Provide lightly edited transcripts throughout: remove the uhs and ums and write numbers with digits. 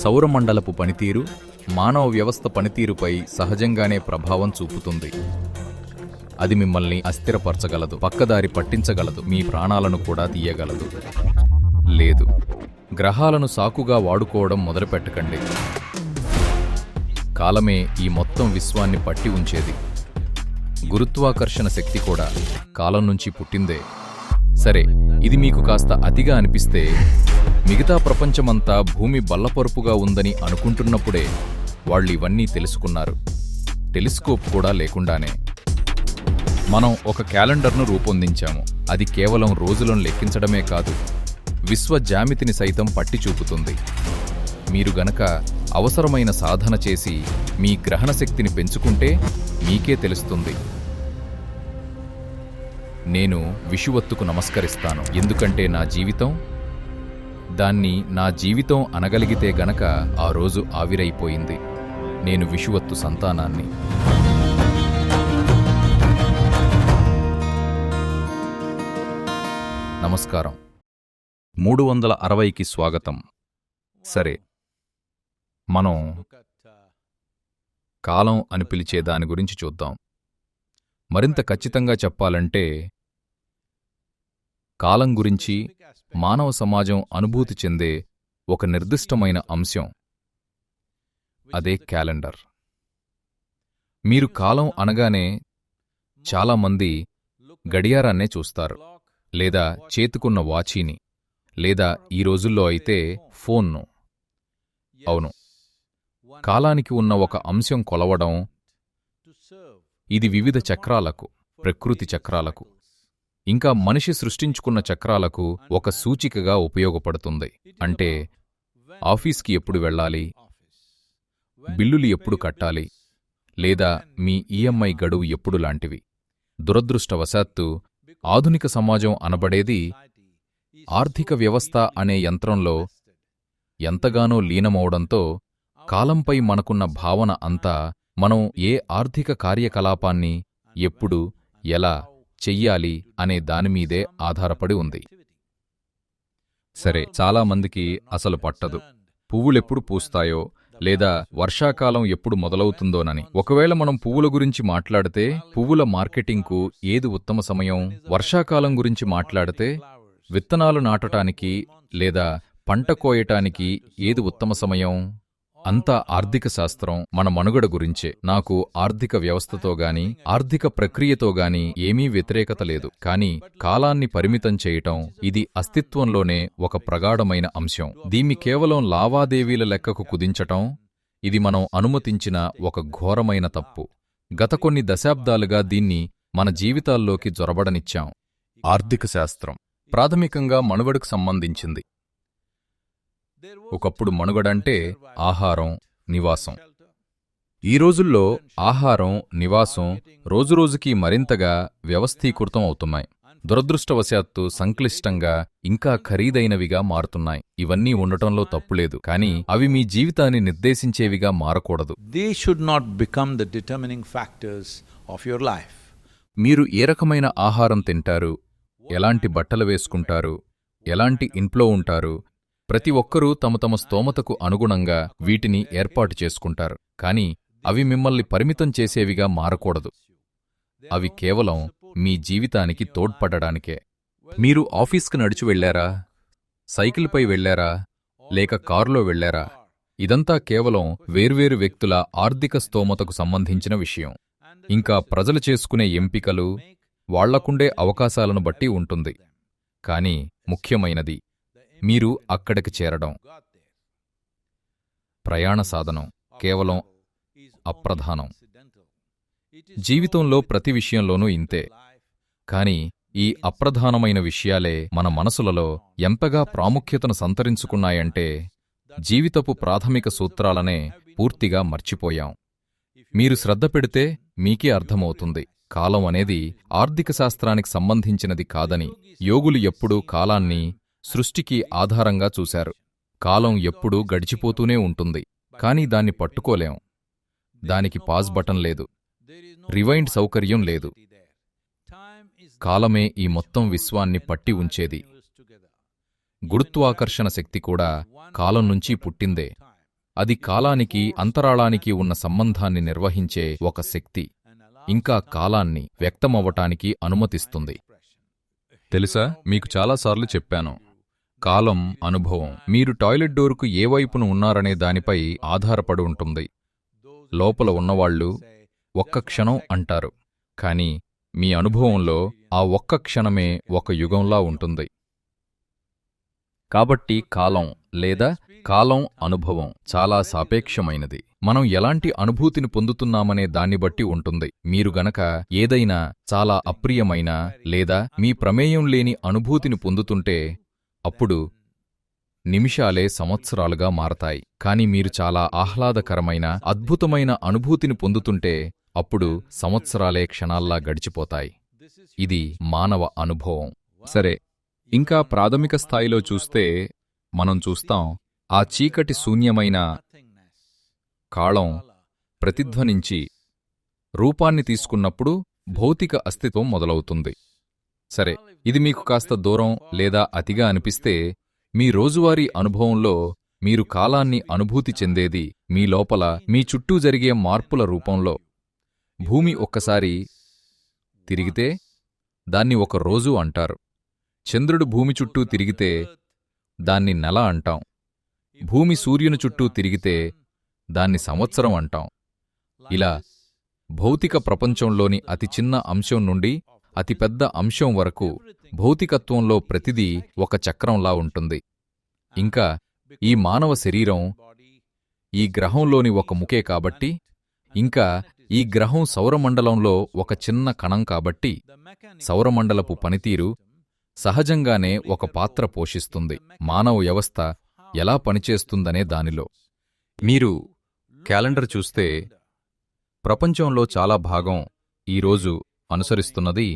సౌరమండలపు పనితీరు మానవ వ్యవస్థ పనితీరుపై సహజంగానే ప్రభావం చూపుతుంది. అది మిమ్మల్ని అస్థిరపరచగలదు, పక్కదారి పట్టించగలదు, మీ ప్రాణాలను కూడా తీయగలదు. లేదు, గ్రహాలను సాకుగా వాడుకోవడం మొదలుపెట్టకండి. కాలమే ఈ మొత్తం విశ్వాన్ని పట్టి ఉంచేది. గురుత్వాకర్షణ శక్తి కూడా కాలం నుంచి పుట్టిందే. సరే, ఇది మీకు కాస్త అతిగా అనిపిస్తే, మిగతా ప్రపంచమంతా భూమి బల్లపరుపుగా ఉందని అనుకుంటున్నప్పుడే వాళ్ళు ఇవన్నీ తెలుసుకున్నారు, టెలిస్కోప్ కూడా లేకుండానే. మనం ఒక క్యాలెండర్ను రూపొందించాము. అది కేవలం రోజులను లెక్కించడమే కాదు, విశ్వ జ్యామితిని సైతం పట్టి చూపుతుంది. మీరు గనక అవసరమైన సాధన చేసి మీ గ్రహణ శక్తిని పెంచుకుంటే మీకే తెలుస్తుంది. నేను విషువత్తుకు నమస్కరిస్తాను, ఎందుకంటే నా జీవితం అనగలిగితే గనక ఆ రోజు ఆవిరైపోయింది. నేను విషువత్తు సంతానాన్ని. నమస్కారం. 360కి స్వాగతం. సరే, మనం కాలం అని పిలిచే దాని గురించి చూద్దాం. మరింత ఖచ్చితంగా చెప్పాలంటే, కాలం గురించి మానవ సమాజం అనుభూతి చెందే ఒక నిర్దిష్టమైన అంశం, అదే క్యాలెండర్. మీరు కాలం అనగానే చాలామంది గడియారాన్నే చూస్తారు, లేదా చేతుకున్న వాచీని, లేదా ఈ రోజుల్లో అయితే ఫోన్ను. అవును, కాలానికి ఉన్న ఒక అంశం కొలవడం. ఇది వివిధ చక్రాలకు, ప్రకృతి చక్రాలకు, ఇంకా మనిషి సృష్టించుకున్న చక్రాలకు ఒక సూచికగా ఉపయోగపడుతుంది. అంటే ఆఫీస్కి ఎప్పుడు వెళ్ళాలి, బిల్లులు ఎప్పుడు కట్టాలి, లేదా మీ ఈఎంఐ గడువు ఎప్పుడు లాంటివి. దురదృష్టవశాత్తు ఆధునిక సమాజం అనబడేది ఆర్థిక వ్యవస్థ అనే యంత్రంలో ఎంతగానో లీనమవడంతో కాలంపై మనకున్న భావన అంతా మనం ఏ ఆర్థిక కార్యకలాపాన్ని ఎప్పుడు ఎలా చెయ్యాలి అనే దానిమీదే ఆధారపడి ఉంది. సరే, చాలామందికి అసలు పట్టదు పువ్వులెప్పుడు పూస్తాయో లేదా వర్షాకాలం ఎప్పుడు మొదలవుతుందోనని. ఒకవేళ మనం పువ్వుల గురించి మాట్లాడితే పువ్వుల మార్కెటింగ్కు ఏది ఉత్తమ సమయం? వర్షాకాలం గురించి మాట్లాడితే విత్తనాలు నాటటానికి లేదా పంట కోయటానికి ఏది ఉత్తమ సమయం? అంతా ఆర్థిక శాస్త్రం, మన మనుగడ గురించే. నాకు ఆర్థిక వ్యవస్థతోగాని ఆర్థిక ప్రక్రియతోగాని ఏమీ వ్యతిరేకత లేదు. కానీ కాలాన్ని పరిమితం చేయటం, ఇది అస్తిత్వంలోనే ఒక ప్రగాఢమైన అంశం. దీన్ని కేవలం లావాదేవీల లెక్కకు కుదించటం, ఇది మనం అనుమతించిన ఒక ఘోరమైన తప్పు. గత కొన్ని దశాబ్దాలుగా దీన్ని మన జీవితాల్లోకి జొరబడనిచ్చాం. ఆర్థిక శాస్త్రం ప్రాథమికంగా మనుగడకు సంబంధించింది. ఒకప్పుడు మనుగడంటే ఆహారం, నివాసం. ఈ రోజుల్లో ఆహారం, నివాసం రోజురోజుకీ మరింతగా వ్యవస్థీకృతం అవుతున్నాయి. దురదృష్టవశాత్తు సంక్లిష్టంగా, ఇంకా ఖరీదైనవిగా మారుతున్నాయి. ఇవన్నీ ఉండటంలో తప్పులేదు, కానీ అవి మీ జీవితాన్ని నిర్దేశించేవిగా మారకూడదు. They should not become the determining factors of your life. మీరు ఏ రకమైన ఆహారం తింటారు, ఎలాంటి బట్టలు వేసుకుంటారు, ఎలాంటి ఇంట్లో ఉంటారు, ప్రతి ఒక్కరూ తమ తమ స్తోమతకు అనుగుణంగా వీటిని ఏర్పాటు చేసుకుంటారు. కాని అవి మిమ్మల్ని పరిమితం చేసేవిగా మారకూడదు. అవి కేవలం మీ జీవితానికి తోడ్పడడానికే. మీరు ఆఫీస్కి నడిచి వెళ్లారా, సైకిల్పై వెళ్లారా, లేక కారులో వెళ్లారా, ఇదంతా కేవలం వేర్వేరు వ్యక్తుల ఆర్థిక స్తోమతకు సంబంధించిన విషయం. ఇంకా ప్రజలు చేసుకునే ఎంపికలు, వాళ్లకుండే అవకాశాలను బట్టి ఉంటుంది. కాని ముఖ్యమైనది మీరు అక్కడికి చేరడం. ప్రయాణ సాధనం కేవలం అప్రధానం. జీవితంలో ప్రతి విషయంలోనూ ఇంతే. కాని ఈ అప్రధానమైన విషయాలే మన మనసులలో ఎంతగా ప్రాముఖ్యతను సంతరించుకున్నాయంటే జీవితపు ప్రాథమిక సూత్రాలనే పూర్తిగా మర్చిపోయాం. మీరు శ్రద్ధ పెడితే మీకే అర్థమవుతుంది, కాలం అనేది ఆర్థిక శాస్త్రానికి సంబంధించినది కాదని. యోగులు ఎప్పుడూ కాలాన్ని సృష్టికి ఆధారంగా చూశారు. కాలం ఎప్పుడూ గడిచిపోతూనే ఉంటుంది, కానీ దాన్ని పట్టుకోలేం. దానికి పాజ్ బటన్ లేదు, రివైండ్ సౌకర్యం లేదు. కాలమే ఈ మొత్తం విశ్వాన్ని పట్టి ఉంచేది. గురుత్వాకర్షణ శక్తి కూడా కాలం నుంచి పుట్టిందే. అది కాలానికి అంతరాళానికి ఉన్న సంబంధాన్ని నిర్వహించే ఒక శక్తి, ఇంకా కాలాన్ని వ్యక్తమవ్వటానికి అనుమతిస్తుంది. తెలుసా, మీకు చాలాసార్లు చెప్పాను, కాలం అనుభవం మీరు టాయిలెట్ డోరుకు ఏ వైపున ఉన్నారనే దానిపై ఆధారపడి ఉంటుంది. లోపల ఉన్నవాళ్లు ఒక్క క్షణం అంటారు, కాని మీ అనుభవంలో ఆ ఒక్క క్షణమే ఒక యుగంలా ఉంటుంది. కాబట్టి కాలం లేదా కాలం అనుభవం చాలా సాపేక్షమైనది. మనం ఎలాంటి అనుభూతిని పొందుతున్నామనే దాన్ని బట్టి ఉంటుంది. మీరు గనక ఏదైనా చాలా అప్రియమైన లేదా మీ ప్రమేయం లేని అనుభూతిని పొందుతుంటే అప్పుడు నిమిషాలే సంవత్సరాలుగా మారతాయి. కాని మీరు చాలా ఆహ్లాదకరమైన అద్భుతమైన అనుభూతిని పొందుతుంటే అప్పుడు సంవత్సరాలే క్షణాల్లా గడిచిపోతాయి. ఇది మానవ అనుభవం. సరే, ఇంకా ప్రాథమిక స్థాయిలో చూస్తే మనం చూస్తాం, ఆ చీకటి శూన్యమైన కాళం ప్రతిధ్వనించి రూపాన్ని తీసుకున్నప్పుడు భౌతిక అస్తిత్వం మొదలవుతుంది. సరే, ఇది మీకు కాస్త దూరం లేదా అతిగా అనిపిస్తే, మీ రోజువారీ అనుభవంలో మీరు కాలాన్ని అనుభూతి చెందేది మీ లోపల మీ చుట్టూ జరిగే మార్పుల రూపంలో. భూమి ఒక్కసారి తిరిగితే దాన్ని ఒక రోజు అంటారు. చంద్రుడు భూమి చుట్టూ తిరిగితే దాన్ని నెల అంటాం. భూమి సూర్యుని చుట్టూ తిరిగితే దాన్ని సంవత్సరం అంటాం. ఇలా భౌతిక ప్రపంచంలోని అతి చిన్న అంశం నుండి అతిపెద్ద అంశం వరకు భౌతికత్వంలో ప్రతిదీ ఒక చక్రంలా ఉంటుంది. ఇంకా ఈ మానవ శరీరం ఈ గ్రహంలోని ఒక ముకే కాబట్టి, ఇంకా ఈ గ్రహం సౌరమండలంలో ఒక చిన్న కణం కాబట్టి, సౌరమండలపు పనితీరు సహజంగానే ఒక పాత్ర పోషిస్తుంది మానవ వ్యవస్థ ఎలా పనిచేస్తుందనే దానిలో. మీరు క్యాలెండర్ చూస్తే ప్రపంచంలో చాలా భాగం ఈరోజు అనుసరిస్తున్నది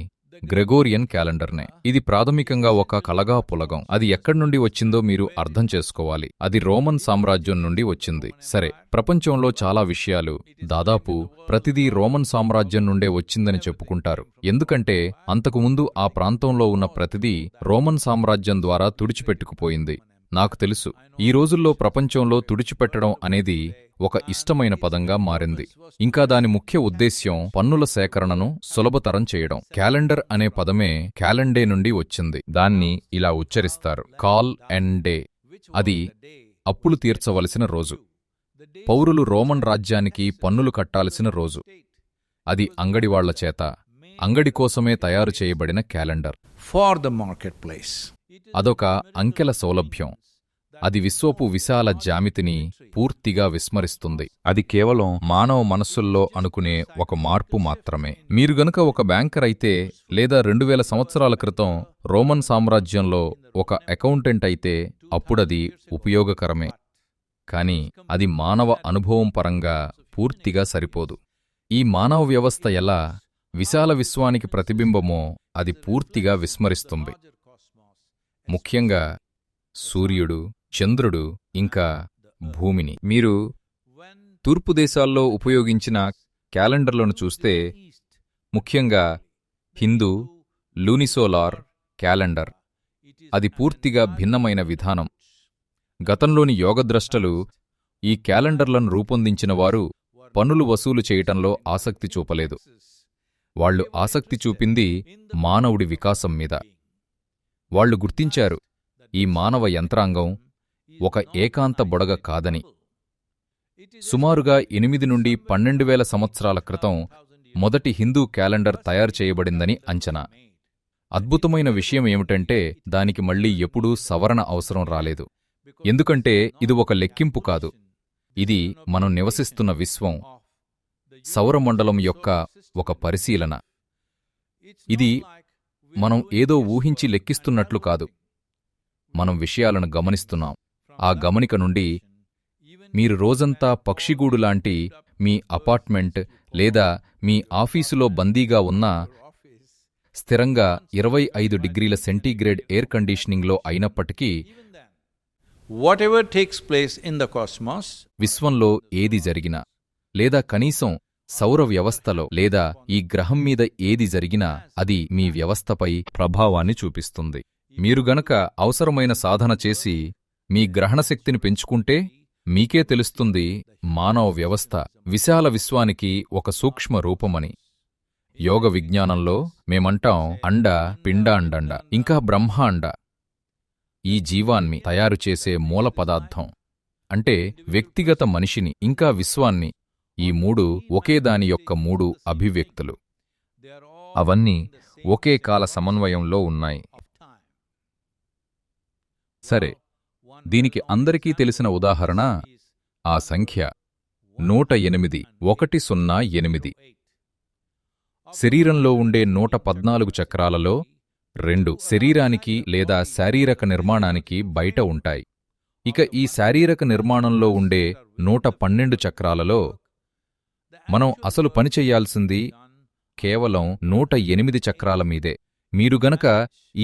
గ్రెగోరియన్ క్యాలెండర్నే. ఇది ప్రాథమికంగా ఒక కలగా పులగం. అది ఎక్కడ్నుండి వచ్చిందో మీరు అర్థం చేసుకోవాలి. అది రోమన్ సామ్రాజ్యం నుండి వచ్చింది. సరే, ప్రపంచంలో చాలా విషయాలు దాదాపు ప్రతిదీ రోమన్ సామ్రాజ్యం నుండే వచ్చిందని చెప్పుకుంటారు. ఎందుకంటే అంతకుముందు ఆ ప్రాంతంలో ఉన్న ప్రతిదీ రోమన్ సామ్రాజ్యం ద్వారా తుడిచిపెట్టుకుపోయింది. నాకు తెలుసు, ఈ రోజుల్లో ప్రపంచంలో తుడిచిపెట్టడం అనేది ఒక ఇష్టమైన పదంగా మారింది. ఇంకా దాని ముఖ్య ఉద్దేశ్యం పన్నుల సేకరణను సులభతరం చేయడం. క్యాలెండర్ అనే పదమే క్యాలెండే నుండి వచ్చింది. దాన్ని ఇలా ఉచ్చరిస్తారు, కాల్ అండ్ డే. అది అప్పులు తీర్చవలసిన రోజు. పౌరులు రోమన్ రాజ్యానికి పన్నులు కట్టాల్సిన రోజు. అది అంగడివాళ్ల చేత అంగడి కోసమే తయారు చేయబడిన క్యాలెండర్. For the marketplace. అదొక అంకెల సౌలభ్యం. అది విశ్వపు విశాల జ్యామితిని పూర్తిగా విస్మరిస్తుంది. అది కేవలం మానవ మనస్సుల్లో అనుకునే ఒక మార్పు మాత్రమే. మీరు గనుక ఒక బ్యాంకర్ అయితే లేదా 2000 సంవత్సరాల క్రితం రోమన్ సామ్రాజ్యంలో ఒక అకౌంటెంట్ అయితే అప్పుడది ఉపయోగకరమే. కాని అది మానవ అనుభవం పరంగా పూర్తిగా సరిపోదు. ఈ మానవ వ్యవస్థ ఎలా విశాల విశ్వానికి ప్రతిబింబమో అది పూర్తిగా విస్మరిస్తుంది. ముఖ్యంగా సూర్యుడు, చంద్రుడు, ఇంకా భూమిని. మీరు తూర్పు దేశాల్లో ఉపయోగించిన క్యాలెండర్లను చూస్తే, ముఖ్యంగా హిందూ లూనిసోలార్ క్యాలెండర్, అది పూర్తిగా భిన్నమైన విధానం. గతంలోని యోగద్రష్టలు ఈ క్యాలెండర్లను రూపొందించిన వారు పన్నులు వసూలు చేయటంలో ఆసక్తి చూపలేదు. వాళ్లు ఆసక్తి చూపింది మానవుడి వికాసం మీద. వాళ్లు గుర్తించారు, ఈ మానవ యంత్రాంగం ఒక ఏకాంత బొడగ కాదని. సుమారుగా 8 నుండి 12,000 సంవత్సరాల క్రితం మొదటి హిందూ క్యాలెండర్ తయారు చేయబడిందని అంచనా. అద్భుతమైన విషయం ఏమిటంటే దానికి మళ్లీ ఎప్పుడూ సవరణ అవసరం రాలేదు. ఎందుకంటే ఇది ఒక లెక్కింపు కాదు, ఇది మనం నివసిస్తున్న విశ్వం, సౌరమండలం యొక్క ఒక పరిశీలన. ఇది మనం ఏదో ఊహించి లెక్కిస్తున్నట్లు కాదు, మనం విషయాలను గమనిస్తున్నాం. ఆ గమనిక నుండి మీరు రోజంతా పక్షిగూడులాంటి మీ అపార్ట్మెంట్ లేదా మీ ఆఫీసులో బందీగా ఉన్నా స్థిరంగా 25 డిగ్రీల సెంటీగ్రేడ్ ఎయిర్ కండిషనింగ్లో అయినప్పటికీ, Whatever takes place in the cosmos, విశ్వంలో ఏది జరిగినా లేదా కనీసం సౌర వ్యవస్థలో లేదా ఈ గ్రహం మీద ఏది జరిగినా అది మీ వ్యవస్థపై ప్రభావాన్ని చూపిస్తుంది. మీరు గనక అవసరమైన సాధన చేసి మీ గ్రహణశక్తిని పెంచుకుంటే మీకే తెలుస్తుంది మానవ వ్యవస్థ విశాల విశ్వానికి ఒక సూక్ష్మ రూపమని. యోగ విజ్ఞానంలో మేమంటాం అండ, పిండాండండ, ఇంకా బ్రహ్మాండ. ఈ జీవాన్ని తయారుచేసే మూల పదార్థం అంటే వ్యక్తిగత మనిషిని ఇంకా విశ్వాన్ని, ఈ మూడు ఒకేదాని యొక్క మూడు అభివ్యక్తులు. అవన్నీ ఒకే కాల సమన్వయంలో ఉన్నాయి. సరే, దీనికి అందరికీ తెలిసిన ఉదాహరణ ఆ సంఖ్య 108, 108. శరీరంలో ఉండే 114 చక్రాలలో 2 శరీరానికి లేదా శారీరక నిర్మాణానికి బయట ఉంటాయి. ఇక ఈ శారీరక నిర్మాణంలో ఉండే 112 చక్రాలలో మనం అసలు పని చెయ్యాల్సింది కేవలం 108 చక్రాల మీదే. మీరు గనక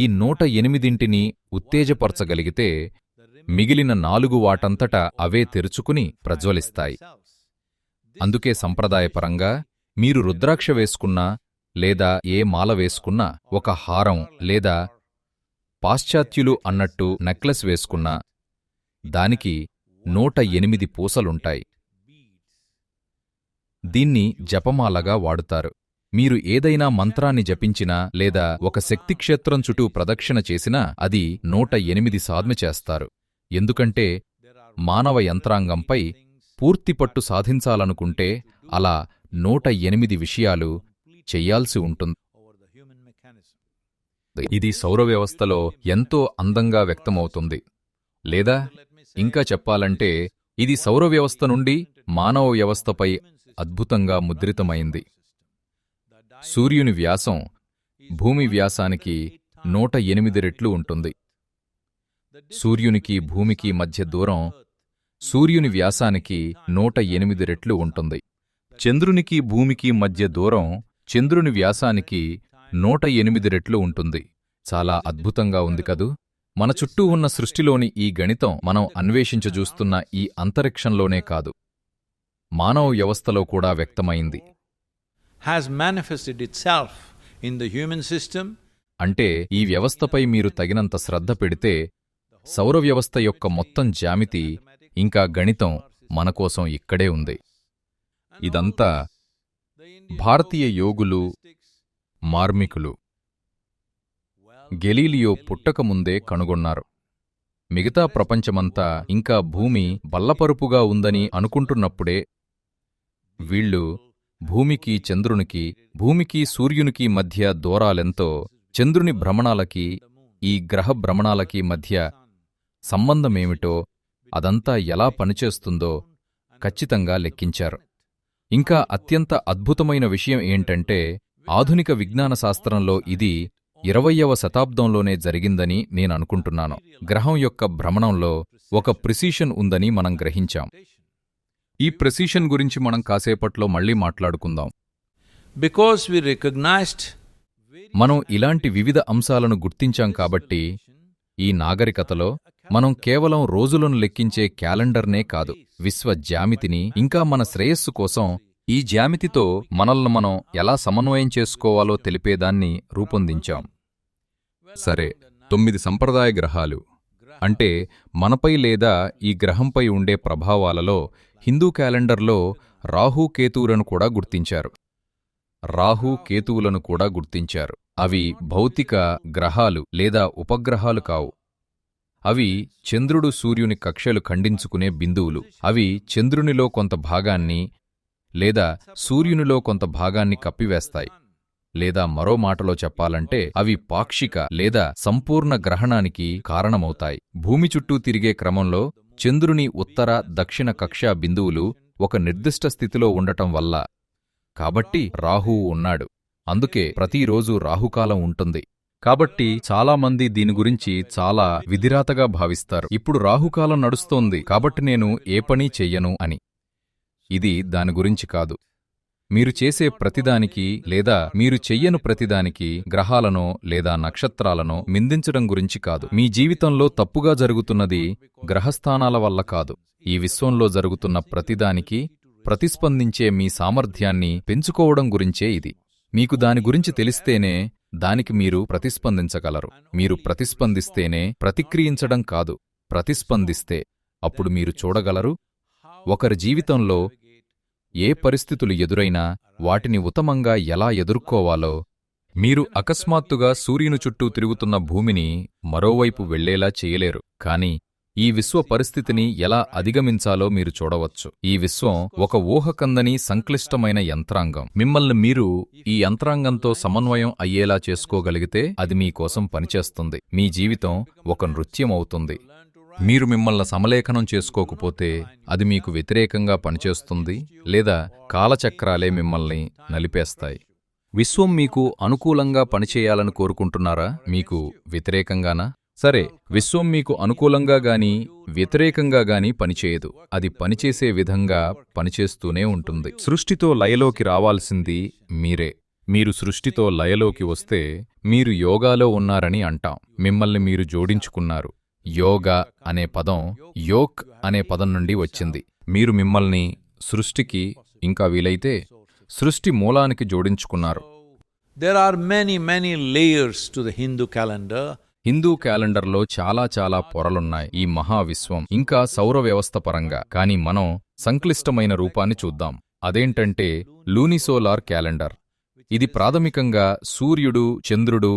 ఈ 108ంటిని ఉత్తేజపరచగలిగితే మిగిలిన 4 వాటంతటా అవే తెరుచుకుని ప్రజ్వలిస్తాయి. అందుకే సంప్రదాయపరంగా మీరు రుద్రాక్ష వేసుకున్నా లేదా ఏ మాల వేసుకున్నా, ఒక హారం లేదా పాశ్చాత్యులు అన్నట్టు నెక్లెస్ వేసుకున్నా దానికి 108 పూసలుంటాయి. దీన్ని జపమాలగా వాడుతారు. మీరు ఏదైనా మంత్రాన్ని జపించినా లేదా ఒక శక్తిక్షేత్రం చుట్టూ ప్రదక్షిణ చేసినా అది 108 సాధన చేస్తారు. ఎందుకంటే మానవ యంత్రాంగంపై పూర్తిపట్టు సాధించాలనుకుంటే అలా 108 విషయాలు చెయ్యాల్సి ఉంటుంది. ఇది సౌరవ్యవస్థలో ఎంతో అందంగా వ్యక్తమవుతుంది. లేదా ఇంకా చెప్పాలంటే ఇది సౌరవ్యవస్థ నుండి మానవ వ్యవస్థపై అద్భుతంగా ముద్రితమైంది. సూర్యుని వ్యాసం భూమి వ్యాసానికి 108 రెట్లు ఉంటుంది. సూర్యునికి భూమికి మధ్య దూరం సూర్యుని వ్యాసానికి 108 రెట్లు ఉంటుంది. చంద్రునికి భూమికి మధ్య దూరం చంద్రుని వ్యాసానికి 108 రెట్లు ఉంటుంది. చాలా అద్భుతంగా ఉంది కదూ? మన చుట్టూ ఉన్న సృష్టిలోని ఈ గణితం మనం అన్వేషించజూస్తున్న ఈ అంతరిక్షంలోనే కాదు, మానవ వ్యవస్థలో కూడా వ్యక్తమైంది. has manifested itself in the human system. అంటే ఈ వ్యవస్థపై మీరు తగినంత శ్రద్ధ పెడితే సౌరవ్యవస్థ యొక్క మొత్తం జ్యామితి ఇంకా గణితం మనకోసం ఇక్కడే ఉంది. ఇదంతా భారతీయ యోగులు, మార్మికులు గెలీలియో పుట్టకముందే కనుగొన్నారు. మిగతా ప్రపంచమంతా ఇంకా భూమి బల్లపరుపుగా ఉందని అనుకుంటున్నప్పుడే వీళ్ళు భూమికి చంద్రునికి, భూమికి సూర్యునికి మధ్య దూరాలెంతో, చంద్రుని భ్రమణాలకి ఈ గ్రహ భ్రమణాలకి మధ్య సంబంధమేమిటో, అదంతా ఎలా పనిచేస్తుందో ఖచ్చితంగా లెక్కించారు. ఇంకా అత్యంత అద్భుతమైన విషయం ఏంటంటే ఆధునిక విజ్ఞాన శాస్త్రంలో ఇది 20వ శతాబ్దంలోనే జరిగిందని నేననుకుంటున్నాను. గ్రహం యొక్క భ్రమణంలో ఒక ప్రిసిషన్ ఉందని మనం గ్రహించాం. ఈ ప్రెసిషన్ గురించి మనం కాసేపట్లో మళ్ళీ మాట్లాడుకుందాం. Because we recognized మనం ఇలాంటి వివిధ అంశాలను గుర్తించాం కాబట్టి ఈ నాగరికతలో మనం కేవలం రోజులను లెక్కించే క్యాలెండర్నే కాదు, విశ్వ జ్యామితిని ఇంకా మన శ్రేయస్సు కోసం ఈ జ్యామితితో మనల్ని మనం ఎలా సమన్వయం చేసుకోవాలో తెలిపేదాన్ని రూపొందించాం. సరే, 9 సంప్రదాయ గ్రహాలు అంటే మనపై లేదా ఈ గ్రహంపై ఉండే ప్రభావాలలో హిందూ క్యాలెండర్లో రాహు కేతువులను కూడా గుర్తించారు. రాహు కేతువులను కూడా గుర్తించారు. అవి భౌతిక గ్రహాలు లేదా ఉపగ్రహాలు కావు. అవి చంద్రుడు సూర్యుని కక్ష్యలు ఖండించుకునే బిందువులు. అవి చంద్రునిలో కొంత భాగాన్ని లేదా సూర్యునిలో కొంత భాగాన్ని కప్పివేస్తాయి. లేదా మరో మాటలో చెప్పాలంటే అవి పాక్షిక లేదా సంపూర్ణ గ్రహణానికి కారణమవుతాయి. భూమి చుట్టూ తిరిగే క్రమంలో చంద్రుని ఉత్తర దక్షిణ కక్ష్యా బిందువులు ఒక నిర్దిష్ట స్థితిలో ఉండటం వల్ల కాబట్టి రాహువు ఉన్నాడు. అందుకే ప్రతిరోజూ రాహుకాలం ఉంటుంది. కాబట్టి చాలామంది దీని గురించి చాలా విధిరాతగా భావిస్తారు. ఇప్పుడు రాహుకాలం నడుస్తోంది కాబట్టి నేను ఏ పనీ చెయ్యను అని. ఇది దాని గురించి కాదు. మీరు చేసే ప్రతిదానికి లేదా మీరు చెయ్యను ప్రతిదానికి గ్రహాలనో లేదా నక్షత్రాలనో నిందించడం గురించి కాదు. మీ జీవితంలో తప్పుగా జరుగుతున్నది గ్రహస్థానాల వల్ల కాదు. ఈ విశ్వంలో జరుగుతున్న ప్రతిదానికి ప్రతిస్పందించే మీ సామర్థ్యాన్ని పెంచుకోవడం గురించే ఇది. మీకు దాని గురించి తెలిస్తేనే దానికి మీరు ప్రతిస్పందించగలరు. మీరు ప్రతిస్పందిస్తేనే ప్రతిక్రియించడం కాదు, ప్రతిస్పందిస్తే అప్పుడు మీరు చూడగలరు ఒకరి జీవితంలో ఏ పరిస్థితులు ఎదురైనా వాటిని ఉత్తమంగా ఎలా ఎదుర్కోవాలో. మీరు అకస్మాత్తుగా సూర్యుని చుట్టూ తిరుగుతున్న భూమిని మరోవైపు వెళ్లేలా చేయలేరు, కాని ఈ విశ్వ పరిస్థితిని ఎలా అధిగమించాలో మీరు చూడవచ్చు. ఈ విశ్వం ఒక ఊహకందని సంక్లిష్టమైన యంత్రాంగం. మిమ్మల్ని మీరు ఈ యంత్రాంగంతో సమన్వయం అయ్యేలా చేసుకోగలిగితే అది మీకోసం పనిచేస్తుంది. మీ జీవితం ఒక నృత్యం అవుతుంది. మీరు మిమ్మల్ని సమలేఖనం చేసుకోకపోతే అది మీకు వ్యతిరేకంగా పనిచేస్తుంది, లేదా కాలచక్రాలే మిమ్మల్ని నలిపేస్తాయి. విశ్వం మీకు అనుకూలంగా పనిచేయాలని కోరుకుంటున్నారా? మీకు వ్యతిరేకంగానా? సరే, విశ్వం మీకు అనుకూలంగా గాని వ్యతిరేకంగా గాని పనిచేయదు. అది పనిచేసే విధంగా పనిచేస్తూనే ఉంటుంది. సృష్టితో లయలోకి రావాల్సింది మీరే. మీరు సృష్టితో లయలోకి వస్తే మీరు యోగాలో ఉన్నారని అంటాం. మిమ్మల్ని మీరు జోడించుకున్నారు. యోగా అనే పదం యోక్ అనే పదం నుండి వచ్చింది. మీరు మిమ్మల్ని సృష్టికి, ఇంకా వీలైతే సృష్టి మూలానికి జోడించుకున్నారు. There are many layers to the Hindu calendar. Hindu క్యాలెండర్లో చాలా పొరలున్నాయి ఈ మహావిశ్వం, ఇంకా సౌర వ్యవస్థ పరంగా. కాని మనం సంక్లిష్టమైన రూపాన్ని చూద్దాం. అదేంటంటే లూనిసోలార్ క్యాలెండర్. ఇది ప్రాథమికంగా సూర్యుడు, చంద్రుడు,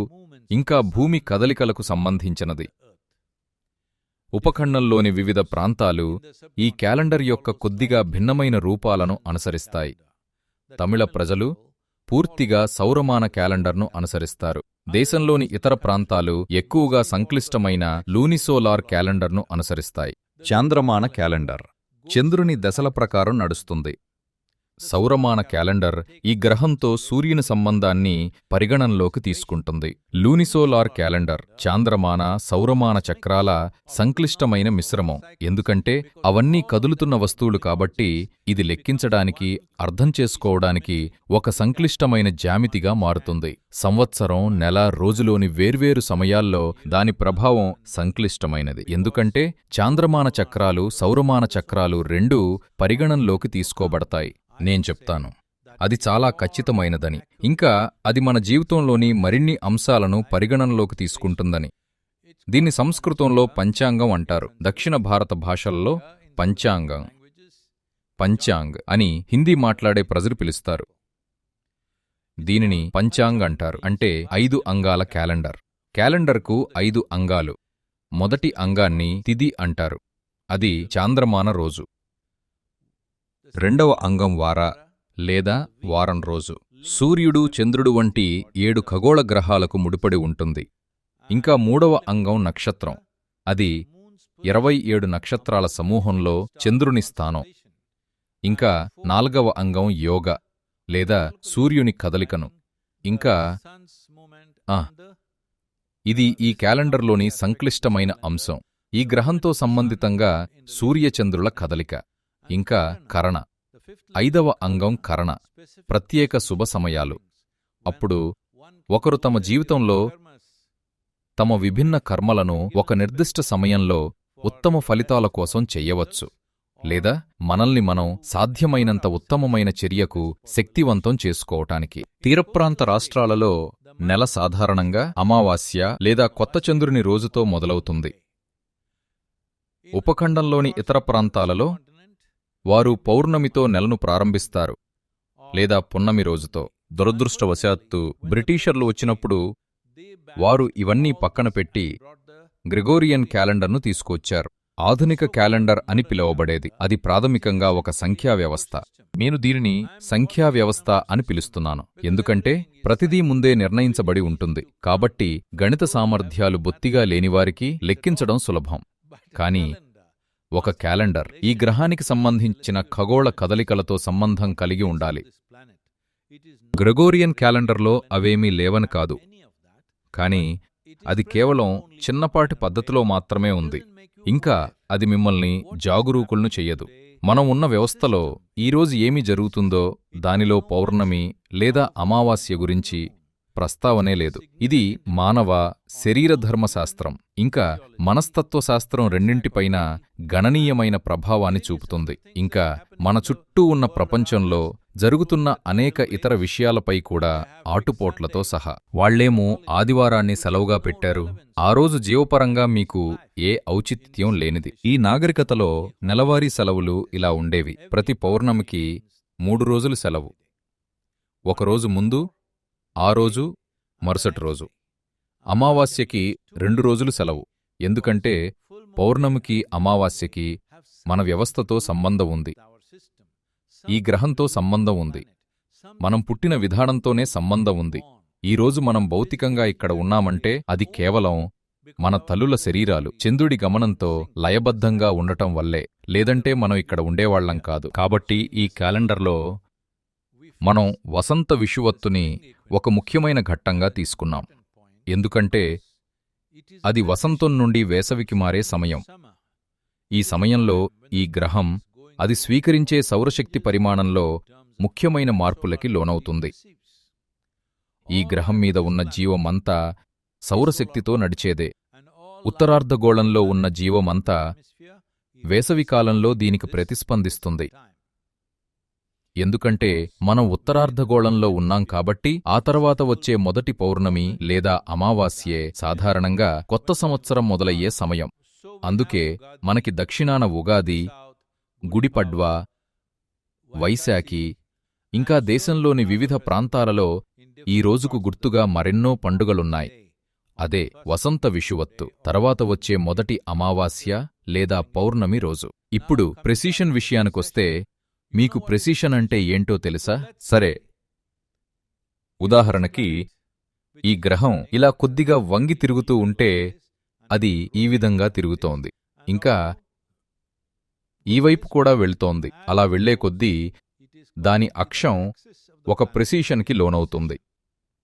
ఇంకా భూమి కదలికలకు సంబంధించినది. ఉపఖండంలోని వివిధ ప్రాంతాలు ఈ క్యాలెండర్ యొక్క కొద్దిగా భిన్నమైన రూపాలను అనుసరిస్తాయి. తమిళ ప్రజలు పూర్తిగా సౌరమాన క్యాలెండర్ను అనుసరిస్తారు. దేశంలోని ఇతర ప్రాంతాలు ఎక్కువగా సంక్లిష్టమైన లూనిసోలార్ క్యాలెండర్ను అనుసరిస్తాయి. చాంద్రమాన క్యాలెండర్ చంద్రుని దశల ప్రకారం నడుస్తుంది. సౌరమాన క్యాలెండర్ ఈ గ్రహంతో సూర్యుని సంబంధాన్ని పరిగణనలోకి తీసుకుంటుంది. లూనిసోలార్ క్యాలెండర్ చాంద్రమాన, సౌరమాన చక్రాల సంక్లిష్టమైన మిశ్రమం. ఎందుకంటే అవన్నీ కదులుతున్న వస్తువులు కాబట్టి ఇది లెక్కించడానికి, అర్థం చేసుకోవడానికి ఒక సంక్లిష్టమైన జ్యామితిగా మారుతుంది. సంవత్సరం, నెల, రోజులోని వేర్వేరు సమయాల్లో దాని ప్రభావం సంక్లిష్టమైనది. ఎందుకంటే చాంద్రమాన చక్రాలు, సౌరమాన చక్రాలు రెండూ పరిగణనలోకి తీసుకోబడతాయి. నేను చెప్తాను అది చాలా ఖచ్చితమైనదని, ఇంకా అది మన జీవితంలోని మరిన్ని అంశాలను పరిగణనలోకి తీసుకుంటుందని. దీన్ని సంస్కృతంలో పంచాంగం అంటారు. దక్షిణ భారత భాషల్లో పంచాంగ్ అని హిందీ మాట్లాడే ప్రజలు పిలుస్తారు. దీనిని పంచాంగ్ అంటారు. అంటే 5 అంగాల క్యాలెండర్. క్యాలెండర్కు 5 అంగాలు. మొదటి అంగాన్ని తిథి అంటారు. అది చాంద్రమాన రోజు. రెండవ అంగం వార లేదా వారం రోజు. సూర్యుడు, చంద్రుడు వంటి 7 ఖగోళ గ్రహాలకు ముడిపడి ఉంటుంది. ఇంకా మూడవ అంగం నక్షత్రం. అది 27 నక్షత్రాల సమూహంలో చంద్రుని స్థానం. ఇంకా 4వ అంగం యోగ లేదా సూర్యుని కదలికను. ఇంకా ఇది ఈ క్యాలెండర్లోని సంక్లిష్టమైన అంశం. ఈ గ్రహంతో సంబంధితంగా సూర్యచంద్రుల కదలిక. ఇంకా కరణ. 5వ అంగం కరణ, ప్రత్యేక శుభ సమయాలు. అప్పుడు ఒకరు తమ జీవితంలో తమ విభిన్న కర్మలను ఒక నిర్దిష్ట సమయంలో ఉత్తమ ఫలితాల కోసం చెయ్యవచ్చు, లేదా మనల్ని మనం సాధ్యమైనంత ఉత్తమమైన చర్యకు శక్తివంతం చేసుకోవటానికి. తీరప్రాంత రాష్ట్రాలలో నెల సాధారణంగా అమావాస్య లేదా కొత్త చంద్రుని రోజుతో మొదలవుతుంది. ఉపఖండంలోని ఇతర ప్రాంతాలలో వారు పౌర్ణమితో నెలను ప్రారంభిస్తారు, లేదా పున్నమి రోజుతో. దురదృష్టవశాత్తు బ్రిటీషర్లు వచ్చినప్పుడు వారు ఇవన్నీ పక్కన పెట్టి గ్రెగోరియన్ క్యాలెండర్ను తీసుకొచ్చారు. ఆధునిక క్యాలెండర్ అని పిలువబడేది. అది ప్రాథమికంగా ఒక సంఖ్యా వ్యవస్థ. నేను దీనిని సంఖ్యా వ్యవస్థ అని పిలుస్తున్నాను, ఎందుకంటే ప్రతిదీ ముందే నిర్ణయించబడి ఉంటుంది. కాబట్టి గణిత సామర్థ్యాలు బొత్తిగా లేనివారికి లెక్కించడం సులభం. కాని ఒక క్యాలెండర్ ఈ గ్రహానికి సంబంధించిన ఖగోళ కదలికలతో సంబంధం కలిగి ఉండాలి. గ్రెగోరియన్ క్యాలెండర్లో అవేమీ లేవని కాదు, కాని అది కేవలం చిన్నపాటి పద్ధతిలో మాత్రమే ఉంది. ఇంకా అది మిమ్మల్ని జాగరూకులను చెయ్యదు. మనం ఉన్న వ్యవస్థలో ఈరోజు ఏమి జరుగుతుందో దానిలో పౌర్ణమి లేదా అమావాస్య గురించి ప్రస్తావనే లేదు. ఇది మానవ శరీరధర్మశాస్త్రం ఇంకా మనస్తత్వశాస్త్రం రెండింటిపైన గణనీయమైన ప్రభావాన్ని చూపుతుంది. ఇంకా మన చుట్టూ ఉన్న ప్రపంచంలో జరుగుతున్న అనేక ఇతర విషయాలపై కూడా ఆటుపోట్లతో సహా. వాళ్లేమో ఆదివారాన్ని సెలవుగా పెట్టారు. ఆ రోజు జీవపరంగా మీకు ఏ ఔచిత్యం లేనిది. ఈ నాగరికతలో నెలవారీ సెలవులు ఇలా ఉండేవి. ప్రతి పౌర్ణమికి 3 రోజులు సెలవు. ఒకరోజు ముందు, ఆ రోజు, మరుసటి రోజు. అమావాస్యకి 2 రోజులు సెలవు. ఎందుకంటే పౌర్ణమికి అమావాస్యకి మన వ్యవస్థతో సంబంధం ఉంది, ఈ గ్రహంతో సంబంధం ఉంది, మనం పుట్టిన విధానంతోనే సంబంధం ఉంది. ఈరోజు మనం భౌతికంగా ఇక్కడ ఉన్నామంటే అది కేవలం మన తల్లుల శరీరాలు చంద్రుడి గమనంతో లయబద్ధంగా ఉండటం వల్లే, లేదంటే మనం ఇక్కడ ఉండేవాళ్లం కాదు. కాబట్టి ఈ క్యాలెండర్లో మనం వసంత విషువత్తుని ఒక ముఖ్యమైన ఘట్టంగా తీసుకున్నాం. ఎందుకంటే అది వసంతం నుండి వేసవికి మారే సమయం. ఈ సమయంలో ఈ గ్రహం అది స్వీకరించే సౌరశక్తి పరిమాణంలో ముఖ్యమైన మార్పులకి లోనవుతుంది. ఈ గ్రహం మీద ఉన్న జీవమంతా సౌరశక్తితో నడిచేదే. ఉత్తరార్ధగోళంలో ఉన్న జీవమంతా వేసవికాలంలో దీనికి ప్రతిస్పందిస్తుంది. ఎందుకంటే మనం ఉత్తరార్ధగోళంలో ఉన్నాం కాబట్టి ఆ తర్వాత వచ్చే మొదటి పౌర్ణమి లేదా అమావాస్యే సాధారణంగా కొత్త సంవత్సరం మొదలయ్యే సమయం. అందుకే మనకి దక్షిణాన ఉగాది, గుడిపడ్వా, వైశాఖి, ఇంకా దేశంలోని వివిధ ప్రాంతాలలో ఈ రోజుకు గుర్తుగా మరెన్నో పండుగలున్నాయి. అదే వసంత విషువత్తు. తర్వాత వచ్చే మొదటి అమావాస్య లేదా పౌర్ణమి రోజు. ఇప్పుడు ప్రెసిషన్ విషయానికొస్తే మీకు ప్రెసిషన్ అంటే ఏంటో తెలుసా? సరే, ఉదాహరణకి ఈ గ్రహం ఇలా కొద్దిగా వంగి తిరుగుతూ ఉంటే అది ఈ విధంగా తిరుగుతోంది, ఇంకా ఈ వైపు కూడా వెళ్తోంది. అలా వెళ్లే కొద్దీ దాని అక్షం ఒక ప్రెసిషన్కి లోనవుతుంది.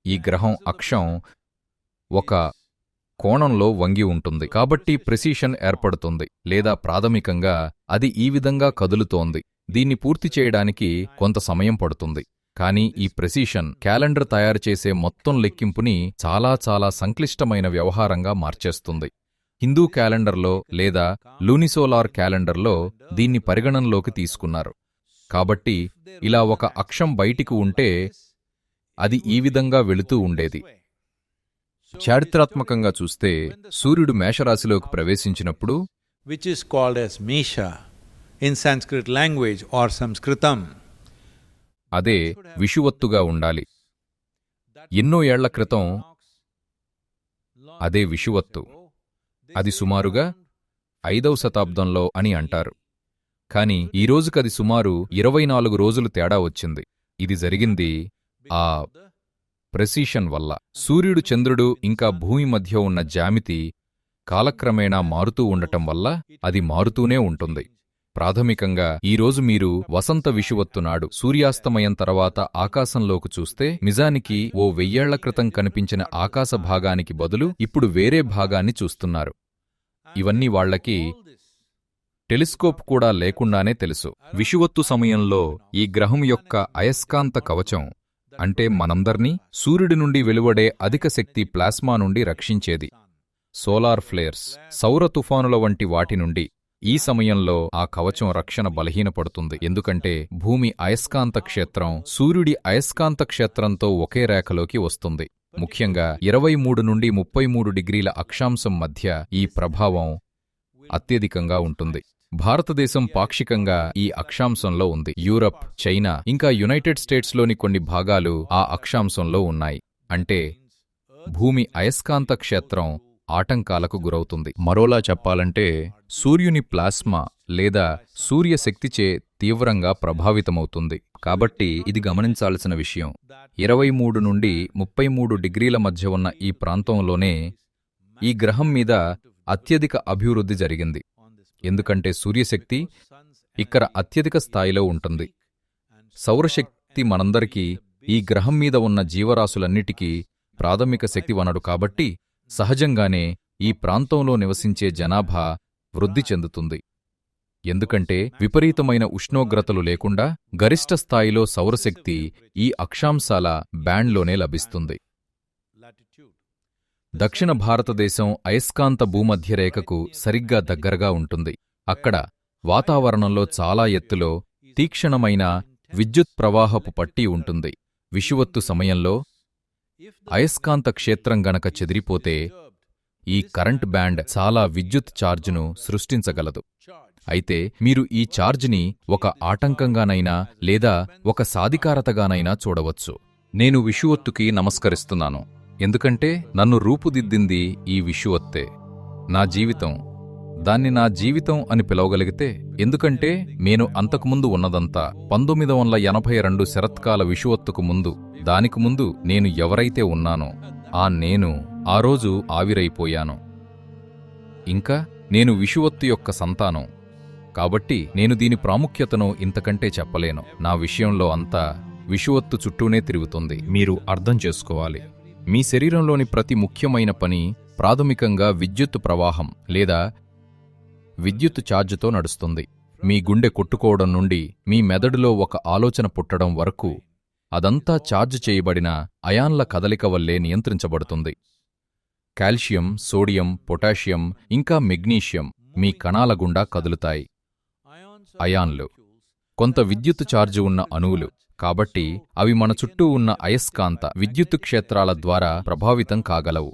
ఈ గ్రహం అక్షం ఒక కోణంలో వంగి ఉంటుంది కాబట్టి ప్రెసిషన్ ఏర్పడుతుంది. లేదా ప్రాథమికంగా అది ఈ విధంగా కదులుతోంది. దీన్ని పూర్తి చేయడానికి కొంత సమయం పడుతుంది. కానీ ఈ ప్రెసిషన్ క్యాలెండర్ తయారుచేసే మొత్తం లెక్కింపుని చాలా చాలా సంక్లిష్టమైన వ్యవహారంగా మార్చేస్తుంది. హిందూ క్యాలెండర్లో లేదా లూనిసోలార్ క్యాలెండర్లో దీన్ని పరిగణనలోకి తీసుకున్నారు. కాబట్టి ఇలా ఒక అక్షం బయటికి ఉంటే అది ఈ విధంగా వెళుతూ ఉండేది. చారిత్రాత్మకంగా చూస్తే సూర్యుడు మేషరాశిలోకి ప్రవేశించినప్పుడు, which is called as Mesha in Sanskrit language or Sanskritam. అదే విషువత్తుగా ఉండాలి. ఎన్నో ఏళ్ల క్రితం అదే విషువత్తు. అది సుమారుగా 5వ శతాబ్దంలో అని అంటారు. కాని ఈ రోజుకది సుమారు 24 రోజులు తేడా వచ్చింది. ఇది జరిగింది ఆ ప్రెసిషన్ వల్ల. సూర్యుడు, చంద్రుడు ఇంకా భూమి మధ్య ఉన్న జామితి కాలక్రమేణా మారుతూ ఉండటం వల్ల అది మారుతూనే ఉంటుంది. ప్రాథమికంగా ఈరోజు మీరు వసంత విషువత్తునాడు సూర్యాస్తమయం తర్వాత ఆకాశంలోకి చూస్తే నిజానికి ఓ 1000 ఏళ్ల క్రితం కనిపించిన ఆకాశ భాగానికి బదులు ఇప్పుడు వేరే భాగాన్ని చూస్తున్నారు. ఇవన్నీ వాళ్లకి టెలిస్కోప్ కూడా లేకుండానే తెలుసు. విషువత్తు సమయంలో ఈ గ్రహం యొక్క అయస్కాంత కవచం అంటే మనందర్నీ సూర్యుడి నుండి వెలువడే అధిక శక్తి ప్లాస్మా నుండి రక్షించేది. సోలార్ ఫ్లేర్స్, సౌర తుఫానుల వంటి వాటి నుండి ఈ సమయంలో ఆ కవచం రక్షణ బలహీనపడుతుంది. ఎందుకంటే భూమి అయస్కాంత క్షేత్రం సూర్యుడి అయస్కాంత క్షేత్రంతో ఒకే రేఖలోకి వస్తుంది. ముఖ్యంగా 23 నుండి 33 డిగ్రీల అక్షాంశం మధ్య ఈ ప్రభావం అత్యధికంగా ఉంటుంది. భారతదేశం పాక్షికంగా ఈ అక్షాంశంలో ఉంది. యూరప్, చైనా ఇంకా యునైటెడ్ స్టేట్స్లోని కొన్ని భాగాలు ఆ అక్షాంశంలో ఉన్నాయి. అంటే భూమి అయస్కాంత క్షేత్రం ఆటంకాలకు గురవుతుంది. మరోలా చెప్పాలంటే సూర్యుని ప్లాస్మా లేదా సూర్యశక్తిచే తీవ్రంగా ప్రభావితమవుతుంది. కాబట్టి ఇది గమనించాల్సిన విషయం. 23 నుండి 33 డిగ్రీల మధ్య ఉన్న ఈ ప్రాంతంలోనే ఈ గ్రహం మీద అత్యధిక అభివృద్ధి జరిగింది. ఎందుకంటే సూర్యశక్తి ఇక్కడ అత్యధిక స్థాయిలో ఉంటుంది. సౌరశక్తి మనందరికీ, ఈ గ్రహం మీద ఉన్న జీవరాశులన్నిటికీ ప్రాథమిక శక్తి వనరు. కాబట్టి సహజంగానే ఈ ప్రాంతంలో నివసించే జనాభా వృద్ధి చెందుతుంది. ఎందుకంటే విపరీతమైన ఉష్ణోగ్రతలు లేకుండా గరిష్ట స్థాయిలో సౌరశక్తి ఈ అక్షాంశాల బ్యాండ్లోనే లభిస్తుంది. దక్షిణ భారతదేశం అయస్కాంత భూమధ్యరేఖకు సరిగ్గా దగ్గరగా ఉంటుంది. అక్కడ వాతావరణంలో చాలా ఎత్తులో తీక్షణమైన విద్యుత్ ప్రవాహపు పట్టీ ఉంటుంది. విషువత్తు సమయంలో అయస్కాంత క్షేత్రం గనక చెదిరిపోతే ఈ కరెంట్ బ్యాండ్ చాలా విద్యుత్ ఛార్జును సృష్టించగలదు. అయితే మీరు ఈ ఛార్జిని ఒక ఆటంకంగానైనా లేదా ఒక సాధికారతగానైనా చూడవచ్చు. నేను విషువత్తుకి నమస్కరిస్తున్నాను, ఎందుకంటే నన్ను రూపుదిద్దింది ఈ విషువత్తే. నా జీవితం, దాన్ని నా జీవితం అని పిలవగలిగితే, ఎందుకంటే నేను అంతకుముందు ఉన్నదంతా 1982 శరత్కాల విషువత్తుకు ముందు, దానికి ముందు నేను ఎవరైతే ఉన్నానో నేను ఆ రోజు ఆవిరైపోయాను. ఇంకా నేను విషువత్తు యొక్క సంతానం కాబట్టి నేను దీని ప్రాముఖ్యతను ఇంతకంటే చెప్పలేను. నా విషయంలో అంతా విషువత్తు చుట్టూనే తిరుగుతుంది. మీరు అర్థం చేసుకోవాలి, మీ శరీరంలోని ప్రతి ముఖ్యమైన పని ప్రాథమికంగా విద్యుత్తు ప్రవాహం లేదా విద్యుత్తు ఛార్జుతో నడుస్తుంది. మీ గుండె కొట్టుకోవడం నుండి మీ మెదడులో ఒక ఆలోచన పుట్టడం వరకు అదంతా ఛార్జ్ చేయబడిన అయాన్ల కదలిక వల్లే నియంత్రించబడుతుంది. కాల్షియం, సోడియం, పొటాషియం ఇంకా మెగ్నీషియం మీ కణాల గుండా కదులుతాయి. అయాన్లు కొంత విద్యుత్తు ఛార్జు ఉన్న అణువులు, కాబట్టి అవి మన చుట్టూ ఉన్న అయస్కాంత విద్యుత్తు క్షేత్రాల ద్వారా ప్రభావితం కాగలవు.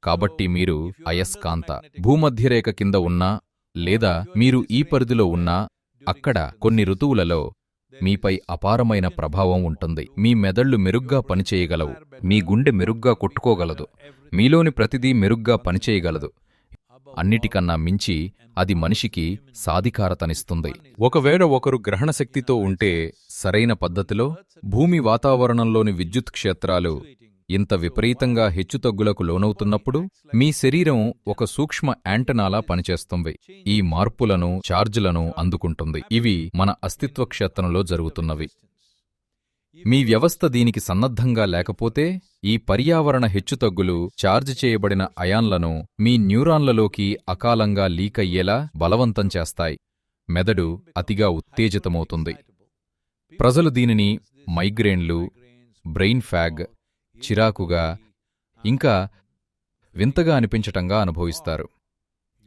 కాబట్టి మీరు అయస్కాంత భూమధ్యరేఖ కింద ఉన్నా లేదా మీరు ఈ పరిధిలో ఉన్నా, అక్కడ కొన్ని ఋతువులలో మీపై అపారమైన ప్రభావం ఉంటుంది. మీ మెదళ్లు మెరుగ్గా పనిచేయగలవు, మీ గుండె మెరుగ్గా కొట్టుకోగలదు, మీలోని ప్రతిదీ మెరుగ్గా పనిచేయగలదు. అన్నిటికన్నా మించి అది మనిషికి సాధికారతనిస్తుంది. ఒకవేళ ఒకరు గ్రహణశక్తితో ఉంటే, సరైన పద్ధతిలో భూమి వాతావరణంలోని విద్యుత్ క్షేత్రాలు ఇంత విపరీతంగా హెచ్చుతగ్గులకు లోనవుతున్నప్పుడు మీ శరీరం ఒక సూక్ష్మ యాంటెనాలా పనిచేస్తుంది. ఈ మార్పులను, ఛార్జులను అందుకుంటుంది. ఇవి మన అస్తిత్వ క్షేత్రంలో జరుగుతున్నవి. మీ వ్యవస్థ దీనికి సన్నద్ధంగా లేకపోతే ఈ పర్యావరణ హెచ్చుతగ్గులు ఛార్జ్ చేయబడిన అయాన్లను మీ న్యూరాన్లలోకి అకాలంగా లీకయ్యేలా బలవంతం చేస్తాయి. మెదడు అతిగా ఉత్తేజితమవుతుంది. ప్రజలు దీనిని మైగ్రేన్లు, బ్రెయిన్ ఫ్యాగ్, చిరాకుగా ఇంకా వింతగా అనిపించటంగా అనుభవిస్తారు.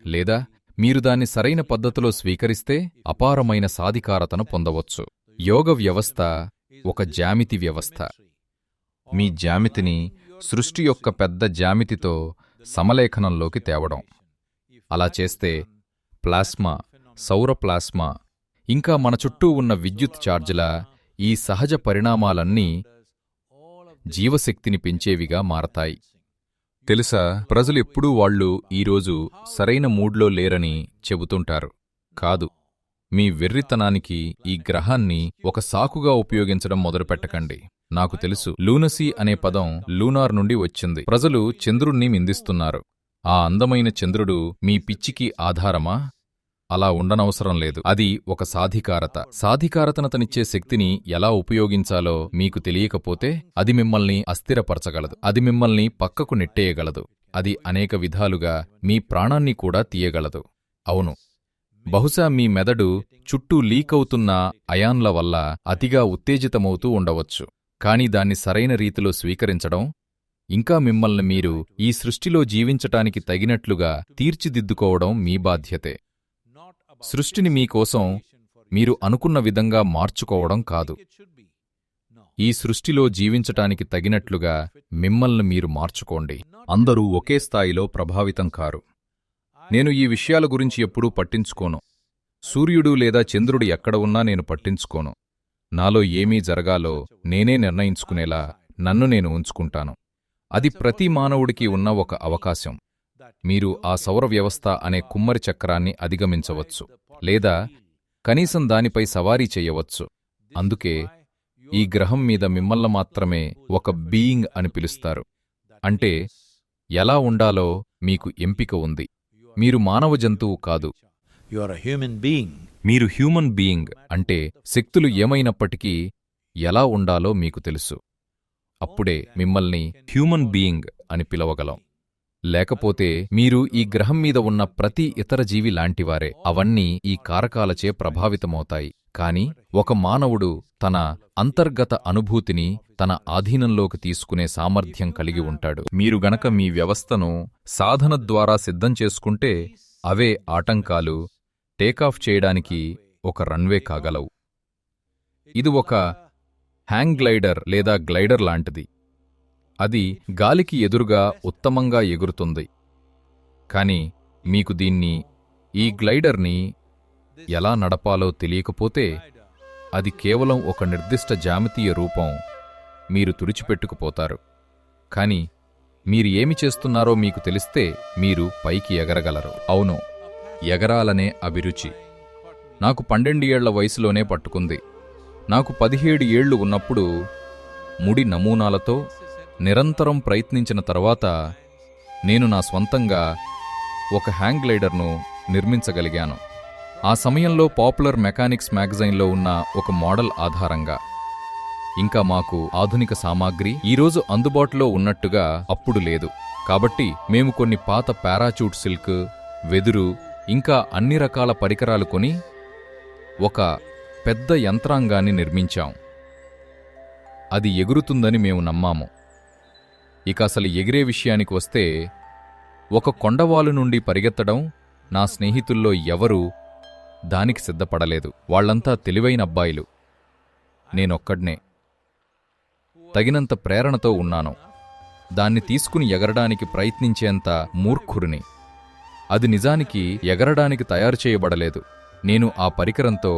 లేదా మీరు దాన్ని సరైన పద్ధతిలో స్వీకరిస్తే అపారమైన సాధికారతను పొందవచ్చు. యోగ వ్యవస్థ ఒక జ్యామితి వ్యవస్థ. మీ జ్యామితిని సృష్టి యొక్క పెద్ద జ్యామితితో సమలేఖనంలోకి తేవడం. అలా చేస్తే ప్లాస్మా, సౌర ప్లాస్మా ఇంకా మన చుట్టూ ఉన్న విద్యుత్ ఛార్జుల ఈ సహజ పరిణామాలన్నీ జీవశక్తిని పెంచేవిగా మారతాయి. తెలుసా, ప్రజలు ఎప్పుడూ వాళ్ళు ఈరోజు సరైన మూడ్లో లేరని చెబుతుంటారు. కాదు, మీ వెర్రితనానికి ఈ గ్రహాన్ని ఒక సాకుగా ఉపయోగించడం మొదలుపెట్టకండి. నాకు తెలుసు, లూనసీ అనే పదం లూనార్ నుండి వచ్చింది. ప్రజలు చంద్రుణ్ణి నిందిస్తున్నారు. ఆ అందమైన చంద్రుడు మీ పిచ్చికి ఆధారమా? అలా ఉండనవసరం లేదు. అది ఒక సాధికారత. సాధికారతనతనిచ్చే శక్తిని ఎలా ఉపయోగించాలో మీకు తెలియకపోతే అది మిమ్మల్ని అస్థిరపరచగలదు. అది మిమ్మల్ని పక్కకు నెట్టేయగలదు. అది అనేక విధాలుగా మీ ప్రాణాన్ని కూడా తీయగలదు. అవును, బహుశా మీ మెదడు చుట్టూ లీకవుతున్న అయాన్ల వల్ల అతిగా ఉత్తేజితమవుతూ ఉండవచ్చు. కాని దాన్ని సరైన రీతిలో స్వీకరించడం, ఇంకా మిమ్మల్ని మీరు ఈ సృష్టిలో జీవించటానికి తగినట్లుగా తీర్చిదిద్దుకోవడం మీ బాధ్యతే. సృష్టిని మీకోసం మీరు అనుకున్న విధంగా మార్చుకోవడం కాదు. ఈ సృష్టిలో జీవించటానికి తగినట్లుగా మిమ్మల్ని మీరు మార్చుకోండి. అందరూ ఒకే స్థాయిలో ప్రభావితం కారు. నేను ఈ విషయాల గురించి ఎప్పుడూ పట్టించుకోను. సూర్యుడు లేదా చంద్రుడు ఎక్కడ ఉన్నా నేను పట్టించుకోను. నాలో ఏమీ జరగాలో నేనే నిర్ణయించుకునేలా నన్ను నేను ఉంచుకుంటాను. అది ప్రతి మానవుడికి ఉన్న ఒక అవకాశం. మీరు ఆ సౌర వ్యవస్థ అనే కుమ్మరి చక్రాన్ని అధిగమించవచ్చు, లేదా కనీసం దానిపై సవారీ చెయ్యవచ్చు. అందుకే ఈ గ్రహం మీద మిమ్మల్ని మాత్రమే ఒక బీయింగ్ అని పిలుస్తారు. అంటే ఎలా ఉండాలో మీకు ఎంపిక ఉంది. మీరు మానవ జంతువు కాదు. మీరు హ్యూమన్ బీయింగ్. అంటే శక్తులు ఏమైనప్పటికీ ఎలా ఉండాలో మీకు తెలుసు. అప్పుడే మిమ్మల్ని హ్యూమన్ బీయింగ్ అని పిలవగలం. లేకపోతే మీరు ఈ గ్రహం మీద ఉన్న ప్రతి ఇతర జీవి లాంటివారే. అవన్నీ ఈ కారకాలచే ప్రభావితమవుతాయి. కాని ఒక మానవుడు తన అంతర్గత అనుభూతిని తన ఆధీనంలోకి తీసుకునే సామర్థ్యం కలిగి ఉంటాడు. మీరు గనక మీ వ్యవస్థను సాధన ద్వారా సిద్ధం చేసుకుంటే అవే ఆటంకాలు టేకాఫ్ చేయడానికి ఒక రన్వే కాగలవు. ఇది ఒక హ్యాంగ్ గ్లైడర్ లేదా గ్లైడర్ లాంటిది. అది గాలికి ఎదురుగా ఉత్తమంగా ఎగురుతుంది. కాని మీకు ఈ గ్లైడర్ని ఎలా నడపాలో తెలియకపోతే అది కేవలం ఒక నిర్దిష్ట జామితీయ రూపం, మీరు తుడిచిపెట్టుకుపోతారు. కాని మీరు ఏమి చేస్తున్నారో మీకు తెలిస్తే మీరు పైకి ఎగరగలరు. అవును, ఎగరాలనే అభిరుచి నాకు 12 ఏళ్ల వయసులోనే పట్టుకుంది. నాకు 17 ఏళ్లు ఉన్నప్పుడు ముడి నమూనాలతో నిరంతరం ప్రయత్నించిన తర్వాత నేను నా స్వంతంగా ఒక హ్యాంగ్ గ్లైడర్ను నిర్మించగలిగాను. ఆ సమయంలో పాపులర్ మెకానిక్స్ మ్యాగజైన్లో ఉన్న ఒక మోడల్ ఆధారంగా. ఇంకా మాకు ఆధునిక సామాగ్రి ఈరోజు అందుబాటులో ఉన్నట్టుగా అప్పుడు లేదు. కాబట్టి మేము కొన్ని పాత పారాచూట్ సిల్క్, వెదురు, ఇంకా అన్ని రకాల పరికరాలు కొని ఒక పెద్ద యంత్రాంగాన్ని నిర్మించాం. అది ఎగురుతుందని మేము నమ్మాము. ఇక అసలు ఎగిరే విషయానికి వస్తే, ఒక కొండవాలు నుండి పరిగెత్తడం నా స్నేహితుల్లో ఎవరూ దానికి సిద్ధపడలేదు. వాళ్లంతా తెలివైన అబ్బాయిలు. నేనొక్కడ్నే తగినంత ప్రేరణతో ఉన్నాను. దాన్ని తీసుకుని ఎగరడానికి ప్రయత్నించేంత మూర్ఖుడిని. అది నిజానికి ఎగరడానికి తయారు చేయబడలేదు. నేను ఆ పరికరంతో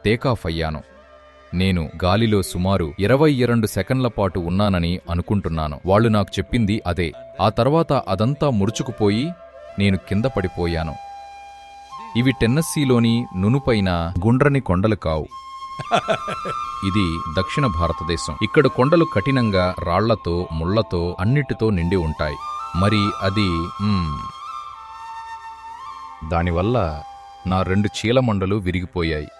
టేకాఫ్ అయ్యాను. నేను గాలిలో సుమారు 22 సెకన్ల పాటు ఉన్నానని అనుకుంటున్నాను. వాళ్ళు నాకు చెప్పింది అదే. ఆ తర్వాత అదంతా ముడుచుకుపోయి నేను కింద పడిపోయాను. ఇవి టెన్నెస్సీలోని నునుపైన గుండ్రని కొండలు కావు. ఇది దక్షిణ భారతదేశం. ఇక్కడ కొండలు కఠినంగా రాళ్లతో, ముళ్లతో, అన్నిటితో నిండి ఉంటాయి. మరి అది దానివల్ల నా 2 చీలమండలు విరిగిపోయాయి.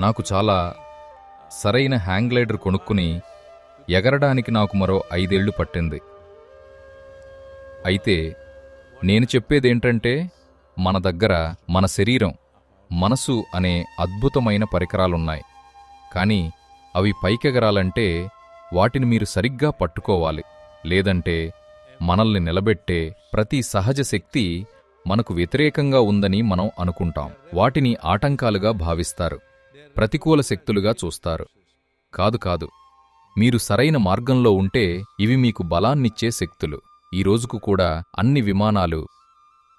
నాకు చాలా సరైన హ్యాంగ్ గ్లైడర్ కొనుక్కుని ఎగరడానికి నాకు మరో 5 ఏళ్లు పట్టింది. అయితే నేను చెప్పేదేంటంటే, మన దగ్గర మన శరీరం, మనసు అనే అద్భుతమైన పరికరాలున్నాయి. కాని అవి పైకెగరాలంటే వాటిని మీరు సరిగ్గా పట్టుకోవాలి. లేదంటే మనల్ని నిలబెట్టే ప్రతి సహజ శక్తి మనకు వ్యతిరేకంగా ఉందని మనం అనుకుంటాం. వాటిని ఆటంకాలుగా భావిస్తారు, ప్రతికూల శక్తులుగా చూస్తారు. కాదు కాదు, మీరు సరైన మార్గంలో ఉంటే ఇవి మీకు బలాన్నిచ్చే శక్తులు. ఈ రోజుకు కూడా అన్ని విమానాలు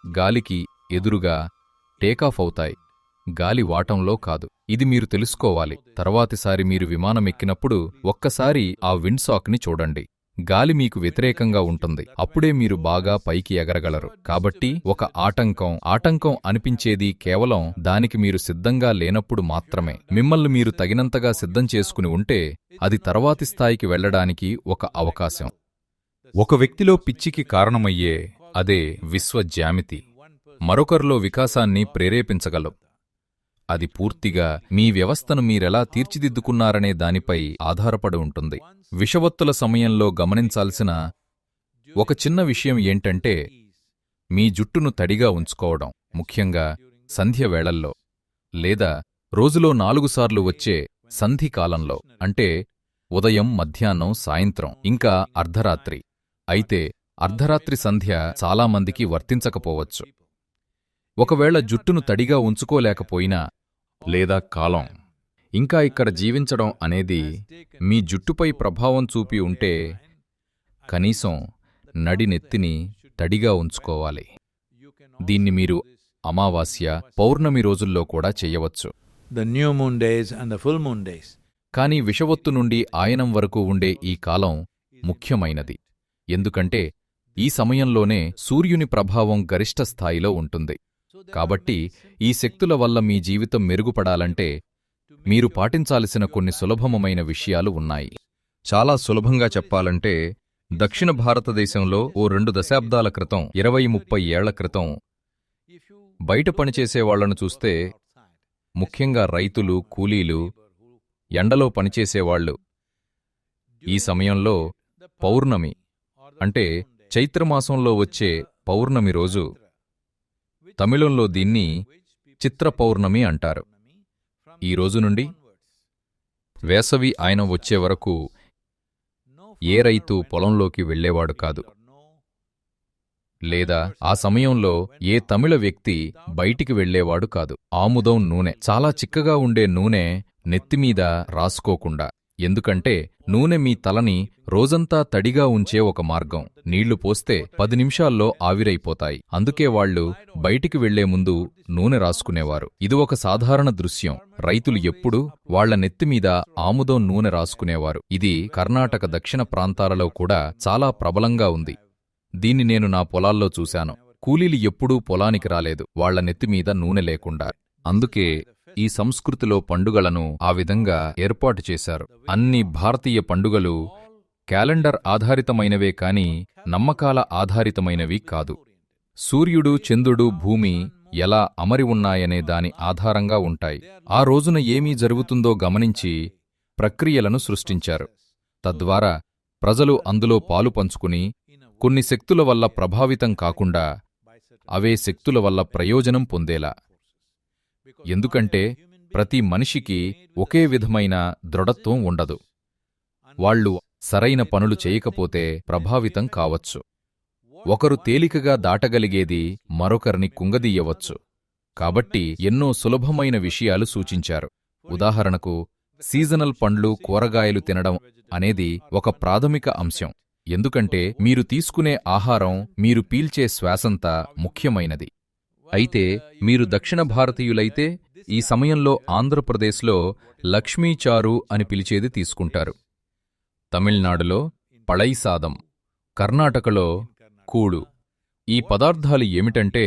గాలికి ఎదురుగా టేకాఫ్ అవుతాయి, గాలి వాటంలో కాదు. ఇది మీరు తెలుసుకోవాలి. తర్వాతిసారి మీరు విమానమెక్కినప్పుడు ఒక్కసారి ఆ విండ్సాక్ని చూడండి. గాలి మీకు వ్యతిరేకంగా ఉంటుంది. అప్పుడే మీరు బాగా పైకి ఎగరగలరు. కాబట్టి ఒక ఆటంకం అనిపించేది కేవలం దానికి మీరు సిద్ధంగా లేనప్పుడు మాత్రమే. మిమ్మల్ని మీరు తగినంతగా సిద్ధం చేసుకుని ఉంటే అది తర్వాతి స్థాయికి వెళ్లడానికి ఒక అవకాశం. ఒక వ్యక్తిలో పిచ్చికి కారణమయ్యే అదే విశ్వజ్యామితి మరొకరిలో వికాసాన్ని ప్రేరేపించగలం. అది పూర్తిగా మీ వ్యవస్థను మీరెలా తీర్చిదిద్దుకున్నారనే దానిపై ఆధారపడి ఉంటుంది. విషవత్తుల సమయంలో గమనించాల్సిన ఒక చిన్న విషయం ఏంటంటే, మీ జుట్టును తడిగా ఉంచుకోవడం, ముఖ్యంగా సంధ్య వేళల్లో లేదా రోజులో 4 సార్లు వచ్చే సంధి కాలంలో, అంటే ఉదయం, మధ్యాహ్నం, సాయంత్రం, ఇంకా అర్ధరాత్రి. అయితే అర్ధరాత్రి సంధ్య చాలామందికి వర్తించకపోవచ్చు. ఒకవేళ జుట్టును తడిగా ఉంచుకోలేకపోయినా, లేదా కాలం ఇంకా ఇక్కడ జీవించడం అనేది మీ జుట్టుపై ప్రభావం చూపి ఉంటే, కనీసం నడినెత్తిని తడిగా ఉంచుకోవాలి. దీన్ని మీరు అమావాస్య, పౌర్ణమి రోజుల్లో కూడా చెయ్యవచ్చు. The new moon days and the full moon days. కానీ విషవత్తు నుండి ఆయనం వరకు ఉండే ఈ కాలం ముఖ్యమైనది. ఎందుకంటే ఈ సమయంలోనే సూర్యుని ప్రభావం గరిష్ట స్థాయిలో ఉంటుంది. కాబట్టి ఈ శక్తుల వల్ల మీ జీవితం మెరుగుపడాలంటే మీరు పాటించాల్సిన కొన్ని సులభమైన విషయాలు ఉన్నాయి. చాలా సులభంగా చెప్పాలంటే, దక్షిణ భారతదేశంలో ఓ 2 దశాబ్దాల క్రితం, 20-30 ఏళ్ల క్రితం బయట పనిచేసేవాళ్లను చూస్తే, ముఖ్యంగా రైతులు, కూలీలు, ఎండలో పనిచేసేవాళ్లు, ఈ సమయంలో పౌర్ణమి అంటే చైత్రమాసంలో వచ్చే పౌర్ణమి రోజు, తమిళంలో దీన్ని చిత్ర పౌర్ణమి అంటారు. ఈ రోజు నుండి వేసవి ఆయనం వచ్చే వరకు ఏ రైతు పొలంలోకి వెళ్లేవాడు కాదు. లేదా ఆ సమయంలో ఏ తమిళ వ్యక్తి బయటికి వెళ్ళేవాడు కాదు. ఆముదం నూనె, చాలా చిక్కగా ఉండే నూనె నెత్తిమీద రాసుకోకుండా. ఎందుకంటే నూనె మీ తలని రోజంతా తడిగా ఉంచే ఒక మార్గం. నీళ్లు పోస్తే 10 నిమిషాల్లో ఆవిరైపోతాయి. అందుకే వాళ్లు బయటికి వెళ్లే ముందు నూనె రాసుకునేవారు. ఇది ఒక సాధారణ దృశ్యం. రైతులు ఎప్పుడూ వాళ్ల నెత్తిమీద ఆముదం నూనె రాసుకునేవారు. ఇది కర్ణాటక దక్షిణ ప్రాంతాలలో కూడా చాలా ప్రబలంగా ఉంది. దీన్ని నేను నా పొలాల్లో చూశాను. కూలీలు ఎప్పుడూ పొలానికి రాలేదు వాళ్ల నెత్తిమీద నూనె లేకుండా. అందుకే ఈ సంస్కృతిలో పండుగలను ఆ విధంగా ఏర్పాటు చేశారు. అన్ని భారతీయ పండుగలు క్యాలెండర్ ఆధారితమైనవే కాని నమ్మకాల ఆధారితమైనవి కాదు. సూర్యుడు, చంద్రుడు, భూమి ఎలా అమరి ఉన్నాయనే దాని ఆధారంగా ఉంటాయి. ఆ రోజున ఏమీ జరుగుతుందో గమనించి ప్రక్రియలను సృష్టించారు. తద్వారా ప్రజలు అందులో పాలు పంచుకుని కొన్ని శక్తుల వల్ల ప్రభావితం కాకుండా అవే శక్తుల వల్ల ప్రయోజనం పొందేలా. ఎందుకంటే ప్రతి మనిషికి ఒకే విధమైన దృఢత్వం ఉండదు. వాళ్ళు సరైన పనులు చేయకపోతే ప్రభావితం కావచ్చు. ఒకరు తేలికగా దాటగలిగేది మరొకరిని కుంగదీయవచ్చు. కాబట్టి ఎన్నో సులభమైన విషయాలు సూచించారు. ఉదాహరణకు సీజనల్ పండ్లు, కూరగాయలు తినడం అనేది ఒక ప్రాథమిక అంశం. ఎందుకంటే మీరు తీసుకునే ఆహారం మీరు పీల్చే శ్వాసంతా ముఖ్యమైనది. అయితే మీరు దక్షిణ భారతీయులైతే ఈ సమయంలో ఆంధ్రప్రదేశ్లో లక్ష్మీచారు అని పిలిచేది తీసుకుంటారు. తమిళనాడులో పళైసాదం, కర్ణాటకలో కూడు. ఈ పదార్థాలు ఏమిటంటే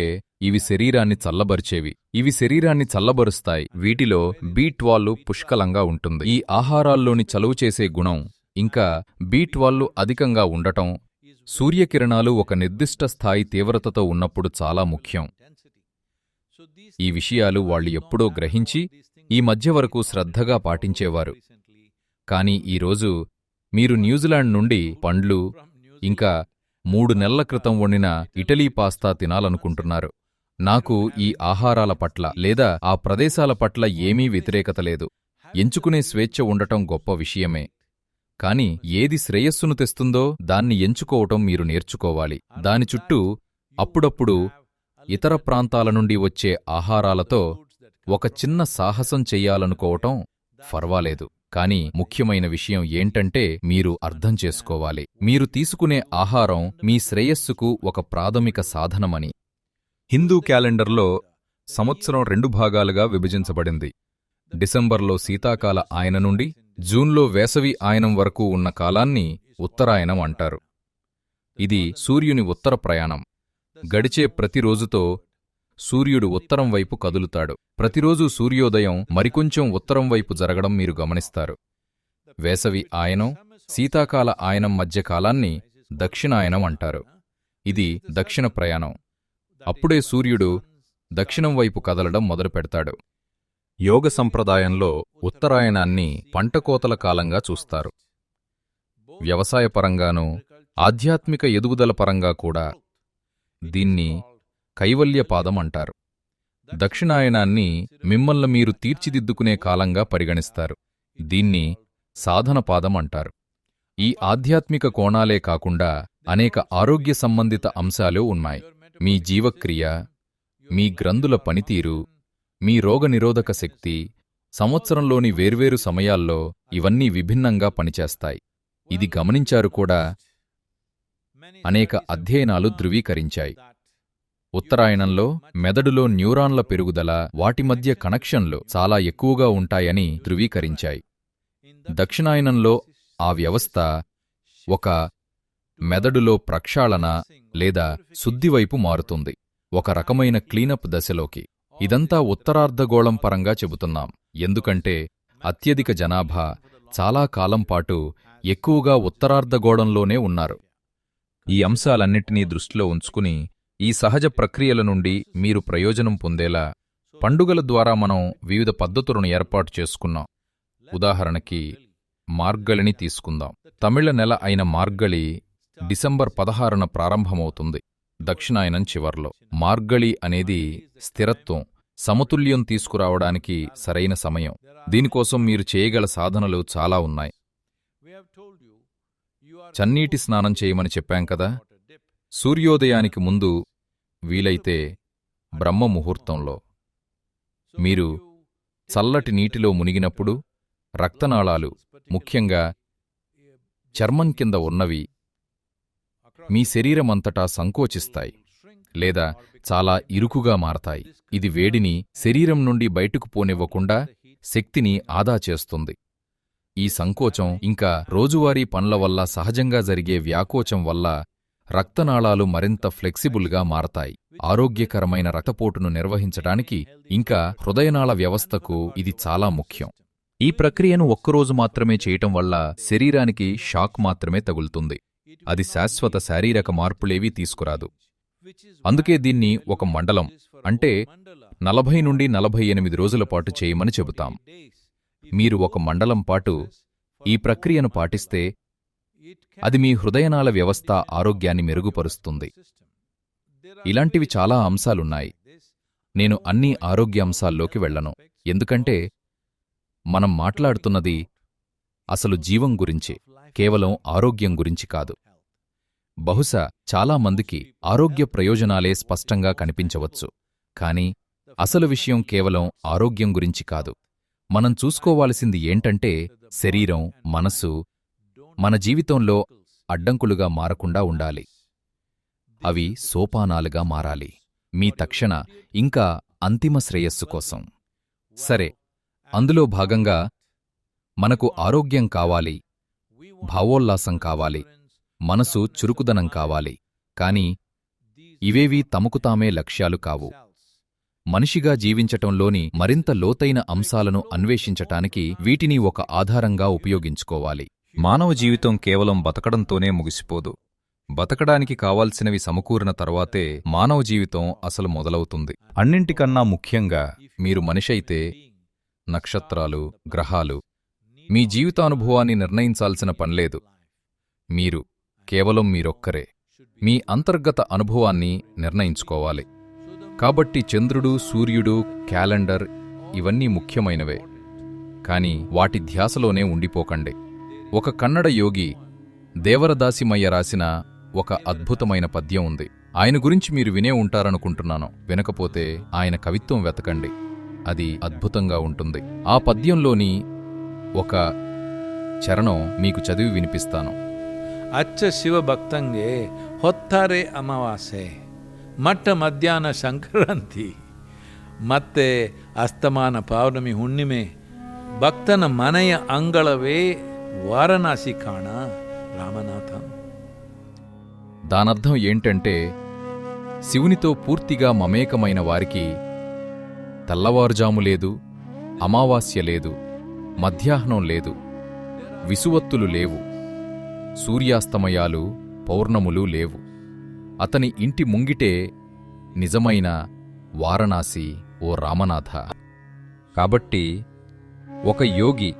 ఇవి శరీరాన్ని చల్లబరిచేవి. ఇవి శరీరాన్ని చల్లబరుస్తాయి. వీటిలో B12 పుష్కలంగా ఉంటుంది. ఈ ఆహారాల్లోని చలువ చేసే గుణం ఇంకా B12 అధికంగా ఉండటం సూర్యకిరణాలు ఒక నిర్దిష్ట స్థాయి తీవ్రతతో ఉన్నప్పుడు చాలా ముఖ్యం. ఈ విషయాలు వాళ్ళు ఎప్పుడో గ్రహించి ఈ మధ్య వరకు శ్రద్ధగా పాటించేవారు. కాని ఈరోజు మీరు న్యూజిలాండ్ నుండి పండ్లు ఇంకా 3 నెలల క్రితం వండిన ఇటలీ పాస్తా తినాలనుకుంటున్నారు. నాకు ఈ ఆహారాల పట్ల లేదా ఆ ప్రదేశాల పట్ల ఏమీ వ్యతిరేకత లేదు. ఎంచుకునే స్వేచ్ఛ ఉండటం గొప్ప విషయమే. కాని ఏది శ్రేయస్సును తెస్తుందో దాన్ని ఎంచుకోవటం మీరు నేర్చుకోవాలి. దాని చుట్టూ అప్పుడప్పుడు ఇతర ప్రాంతాల నుండి వచ్చే ఆహారాలతో ఒక చిన్న సాహసం చెయ్యాలనుకోవటం ఫర్వాలేదు. కాని ముఖ్యమైన విషయం ఏంటంటే మీరు అర్థం చేసుకోవాలి, మీరు తీసుకునే ఆహారం మీ శ్రేయస్సుకు ఒక ప్రాథమిక సాధనమని. హిందూ క్యాలెండర్లో సంవత్సరం 2 భాగాలుగా విభజించబడింది. డిసెంబర్లో శీతాకాల ఆయన నుండి జూన్లో వేసవి ఆయనం వరకు ఉన్న కాలాన్ని ఉత్తరాయణం అంటారు. ఇది సూర్యుని ఉత్తర ప్రయాణం. గడిచే ప్రతిరోజుతో సూర్యుడు ఉత్తరం వైపు కదులుతాడు. ప్రతిరోజు సూర్యోదయం మరికొంచెం ఉత్తరం వైపు జరగడం మీరు గమనిస్తారు. వేసవి ఆయనం, శీతాకాల ఆయనం మధ్య కాలాన్ని దక్షిణాయనం అంటారు. ఇది దక్షిణ ప్రయాణం. అప్పుడే సూర్యుడు దక్షిణం వైపు కదలడం మొదలుపెడతాడు. యోగ సంప్రదాయంలో ఉత్తరాయణాన్ని పంటకోతల కాలంగా చూస్తారు. వ్యవసాయపరంగానూ ఆధ్యాత్మిక ఎదుగుదల పరంగా కూడా దీన్ని కైవల్యపాదం అంటారు. దక్షిణాయనాన్ని మిమ్మల్ని మీరు తీర్చిదిద్దుకునే కాలంగా పరిగణిస్తారు. దీన్ని సాధనపాదం అంటారు. ఈ ఆధ్యాత్మిక కోణాలే కాకుండా అనేక ఆరోగ్య సంబంధిత అంశాలు ఉన్నాయి. మీ జీవక్రియ, మీ గ్రంథుల పనితీరు, మీ రోగనిరోధక శక్తి, సంవత్సరంలోని వేర్వేరు సమయాల్లో ఇవన్నీ విభిన్నంగా పనిచేస్తాయి. ఇది గమనించారు కూడా. అనేక అధ్యయనాలు ధృవీకరించాయి. ఉత్తరాయణంలో మెదడులో న్యూరాన్ల పెరుగుదల, వాటి మధ్య కనెక్షన్లు చాలా ఎక్కువగా ఉంటాయని ధృవీకరించాయి. దక్షిణాయనంలో ఆ వ్యవస్థ ఒక మెదడులో ప్రక్షాళన లేదా శుద్ధివైపు మారుతుంది, ఒక రకమైన క్లీనప్ దశలోకి. ఇదంతా ఉత్తరార్ధగోళం పరంగా చెబుతున్నాం. ఎందుకంటే అత్యధిక జనాభా చాలా కాలం పాటు ఎక్కువగా ఉత్తరార్ధగోళంలోనే ఉన్నారు. ఈ అంశాలన్నిటినీ దృష్టిలో ఉంచుకుని ఈ సహజ ప్రక్రియల నుండి మీరు ప్రయోజనం పొందేలా పండుగల ద్వారా మనం వివిధ పద్ధతులను ఏర్పాటు చేసుకున్నాం. ఉదాహరణకి మార్గళిని తీసుకుందాం. తమిళ నెల అయిన మార్గళి డిసెంబర్ 16న ప్రారంభమవుతుంది, దక్షిణాయనం చివర్లో. మార్గళి అనేది స్థిరత్వం, సమతుల్యం తీసుకురావడానికి సరైన సమయం. దీనికోసం మీరు చేయగల సాధనలు చాలా ఉన్నాయి. చన్నీటి స్నానం చేయమని చెప్పాం కదా. సూర్యోదయానికి ముందు, వీలైతే బ్రహ్మ ముహూర్తంలో. మీరు చల్లటి నీటిలో మునిగినప్పుడు రక్తనాళాలు, ముఖ్యంగా చర్మం కింద ఉన్నవి, మీ శరీరమంతటా సంకోచిస్తాయి లేదా చాలా ఇరుకుగా మారతాయి. ఇది వేడిని శరీరం నుండి బయటకు పోనివ్వకుండా శక్తిని ఆదా చేస్తుంది. ఈ సంకోచం ఇంకా రోజువారీ పనుల వల్ల సహజంగా జరిగే వ్యాకోచం వల్ల రక్తనాళాలు మరింత ఫ్లెక్సిబుల్గా మారతాయి. ఆరోగ్యకరమైన రక్తపోటును నిర్వహించడానికి ఇంకా హృదయనాళ వ్యవస్థకు ఇది చాలా ముఖ్యం. ఈ ప్రక్రియను ఒక్కరోజు మాత్రమే చేయటం వల్ల శరీరానికి షాక్ మాత్రమే తగులుతుంది. అది శాశ్వత శారీరక మార్పులేవీ తీసుకురాదు. అందుకే దీన్ని ఒక మండలం, అంటే 40 నుండి 48 రోజుల పాటు చేయమని చెబుతాం. మీరు ఒక మండలం పాటు ఈ ప్రక్రియను పాటిస్తే అది మీ హృదయనాళ వ్యవస్థ ఆరోగ్యాన్ని మెరుగుపరుస్తుంది. ఇలాంటివి చాలా అంశాలున్నాయి. నేను అన్ని ఆరోగ్య అంశాల్లోకి వెళ్ళను, ఎందుకంటే మనం మాట్లాడుతున్నది అసలు జీవం గురించి, కేవలం ఆరోగ్యం గురించి కాదు. బహుశా చాలామందికి ఆరోగ్య ప్రయోజనాలే స్పష్టంగా కనిపించవచ్చు, కాని అసలు విషయం కేవలం ఆరోగ్యం గురించి కాదు. మనం చూసుకోవాల్సింది ఏంటంటే శరీరం, మనసు మన జీవితంలో అడ్డంకులుగా మారకుండా ఉండాలి. అవి సోపానాలుగా మారాలి, మీ తక్షణ ఇంకా అంతిమ శ్రేయస్సు కోసం. సరే, అందులో భాగంగా మనకు ఆరోగ్యం కావాలి, భావోల్లాసం కావాలి, మనసు చురుకుదనం కావాలి. కాని ఇవేవీ తమకు తామే లక్ష్యాలు కావు. మనిషిగా జీవించటంలోని మరింత లోతైన అంశాలను అన్వేషించటానికి వీటిని ఒక ఆధారంగా ఉపయోగించుకోవాలి. మానవ జీవితం కేవలం బతకడంతోనే ముగిసిపోదు. బతకడానికి కావాల్సినవి సమకూరిన తర్వాతే మానవ జీవితం అసలు మొదలవుతుంది. అన్నింటికన్నా ముఖ్యంగా మీరు మనిషైతే నక్షత్రాలు, గ్రహాలు మీ జీవితానుభవాన్ని నిర్ణయించాల్సిన పనిలేదు. మీరు కేవలం మీరొక్కరే మీ అంతర్గత అనుభవాన్ని నిర్ణయించుకోవాలి. కాబట్టి చంద్రుడు, సూర్యుడు, క్యాలెండర్ ఇవన్నీ ముఖ్యమైనవే, కాని వాటి ధ్యాసలోనే ఉండిపోకండి. ఒక కన్నడ యోగి దేవరదాసిమయ్య రాసిన ఒక అద్భుతమైన పద్యం ఉంది. ఆయన గురించి మీరు వినే ఉంటారనుకుంటున్నాను. వినకపోతే ఆయన కవిత్వం వెతకండి, అది అద్భుతంగా ఉంటుంది. ఆ పద్యంలోని ఒక చరణం మీకు చదివి వినిపిస్తాను. అచ్చ శివభక్తంగే ಹೊತ್ತಾರೆ ಅಮಾವಾಸ್ಯೆ ಮಟ್ಟ ಮಧ್ಯಾಹ್ನ ಸಂಕ್ರಾಂತಿ ಮತ್ತೆ ಅಸ್ತಮಾನ ಪೌರ್ಣಮಿ ಹುಣ್ಣಿಮೆ ಭಕ್ತನ ಮನೆಯ ಅಂಗಳವೇ వారణాసి కాణ రామనాథ. దానర్థం ఏంటంటే శివునితో పూర్తిగా మమేకమైన వారికి తెల్లవారుజాము లేదు, అమావాస్య లేదు, మధ్యాహ్నం లేదు, విసువత్తులు లేవు, సూర్యాస్తమయాలు, పౌర్ణములు లేవు. అతని ఇంటి ముంగిటే నిజమైన వారణాసి, ఓ రామనాథ. కాబట్టి ఒక యోగి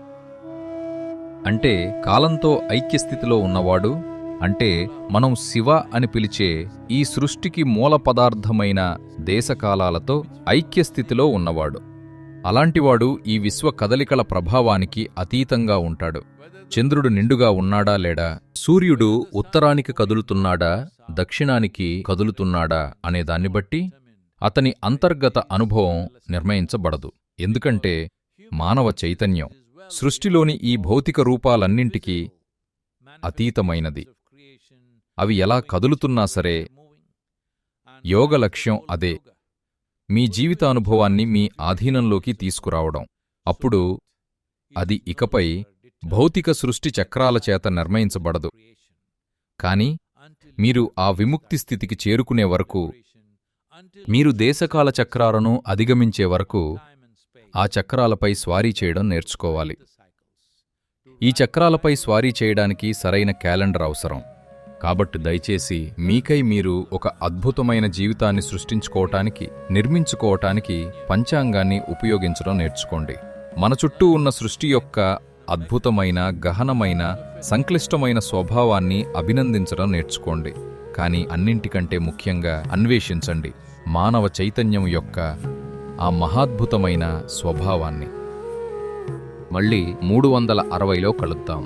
అంటే కాలంతో ఐక్యస్థితిలో ఉన్నవాడు, అంటే మనం శివ అని పిలిచే ఈ సృష్టికి మూల పదార్థమైన దేశకాలాలతో ఐక్యస్థితిలో ఉన్నవాడు. అలాంటివాడు ఈ విశ్వ కదలికల ప్రభావానికి అతీతంగా ఉంటాడు. చంద్రుడు నిండుగా ఉన్నాడా లేడా, సూర్యుడు ఉత్తరానికి కదులుతున్నాడా, దక్షిణానికి కదులుతున్నాడా అనే దాన్ని బట్టి అతని అంతర్గత అనుభవం నిర్ణయించబడదు. ఎందుకంటే మానవ చైతన్యం సృష్టిలోని ఈ భౌతిక రూపాలన్నింటికీ అతీతమైనది. అవి ఎలా కదులుతున్నా సరే యోగ లక్ష్యం అదే, మీ జీవితానుభవాన్ని మీ ఆధీనంలోకి తీసుకురావడం. అప్పుడు అది ఇకపై భౌతిక సృష్టి చక్రాల చేత నిర్ణయించబడదు. కాని మీరు ఆ విముక్తి స్థితికి చేరుకునే వరకు, మీరు దేశకాల చక్రాలను అధిగమించే వరకు ఆ చక్రాలపై స్వారీ చేయడం నేర్చుకోవాలి. ఈ చక్రాలపై స్వారీ చేయడానికి సరైన క్యాలెండర్ అవసరం. కాబట్టి దయచేసి మీకై మీరు ఒక అద్భుతమైన జీవితాన్ని సృష్టించుకోవటానికి, నిర్మించుకోవటానికి పంచాంగాన్ని ఉపయోగించడం నేర్చుకోండి. మన చుట్టూ ఉన్న సృష్టి యొక్క అద్భుతమైన, గహనమైన, సంక్లిష్టమైన స్వభావాన్ని అభినందించడం నేర్చుకోండి. కానీ అన్నింటికంటే ముఖ్యంగా అన్వేషించండి మానవ చైతన్యం యొక్క ఆ మహాద్భుతమైన స్వభావాన్ని. మళ్ళీ 360లో కలుద్దాం.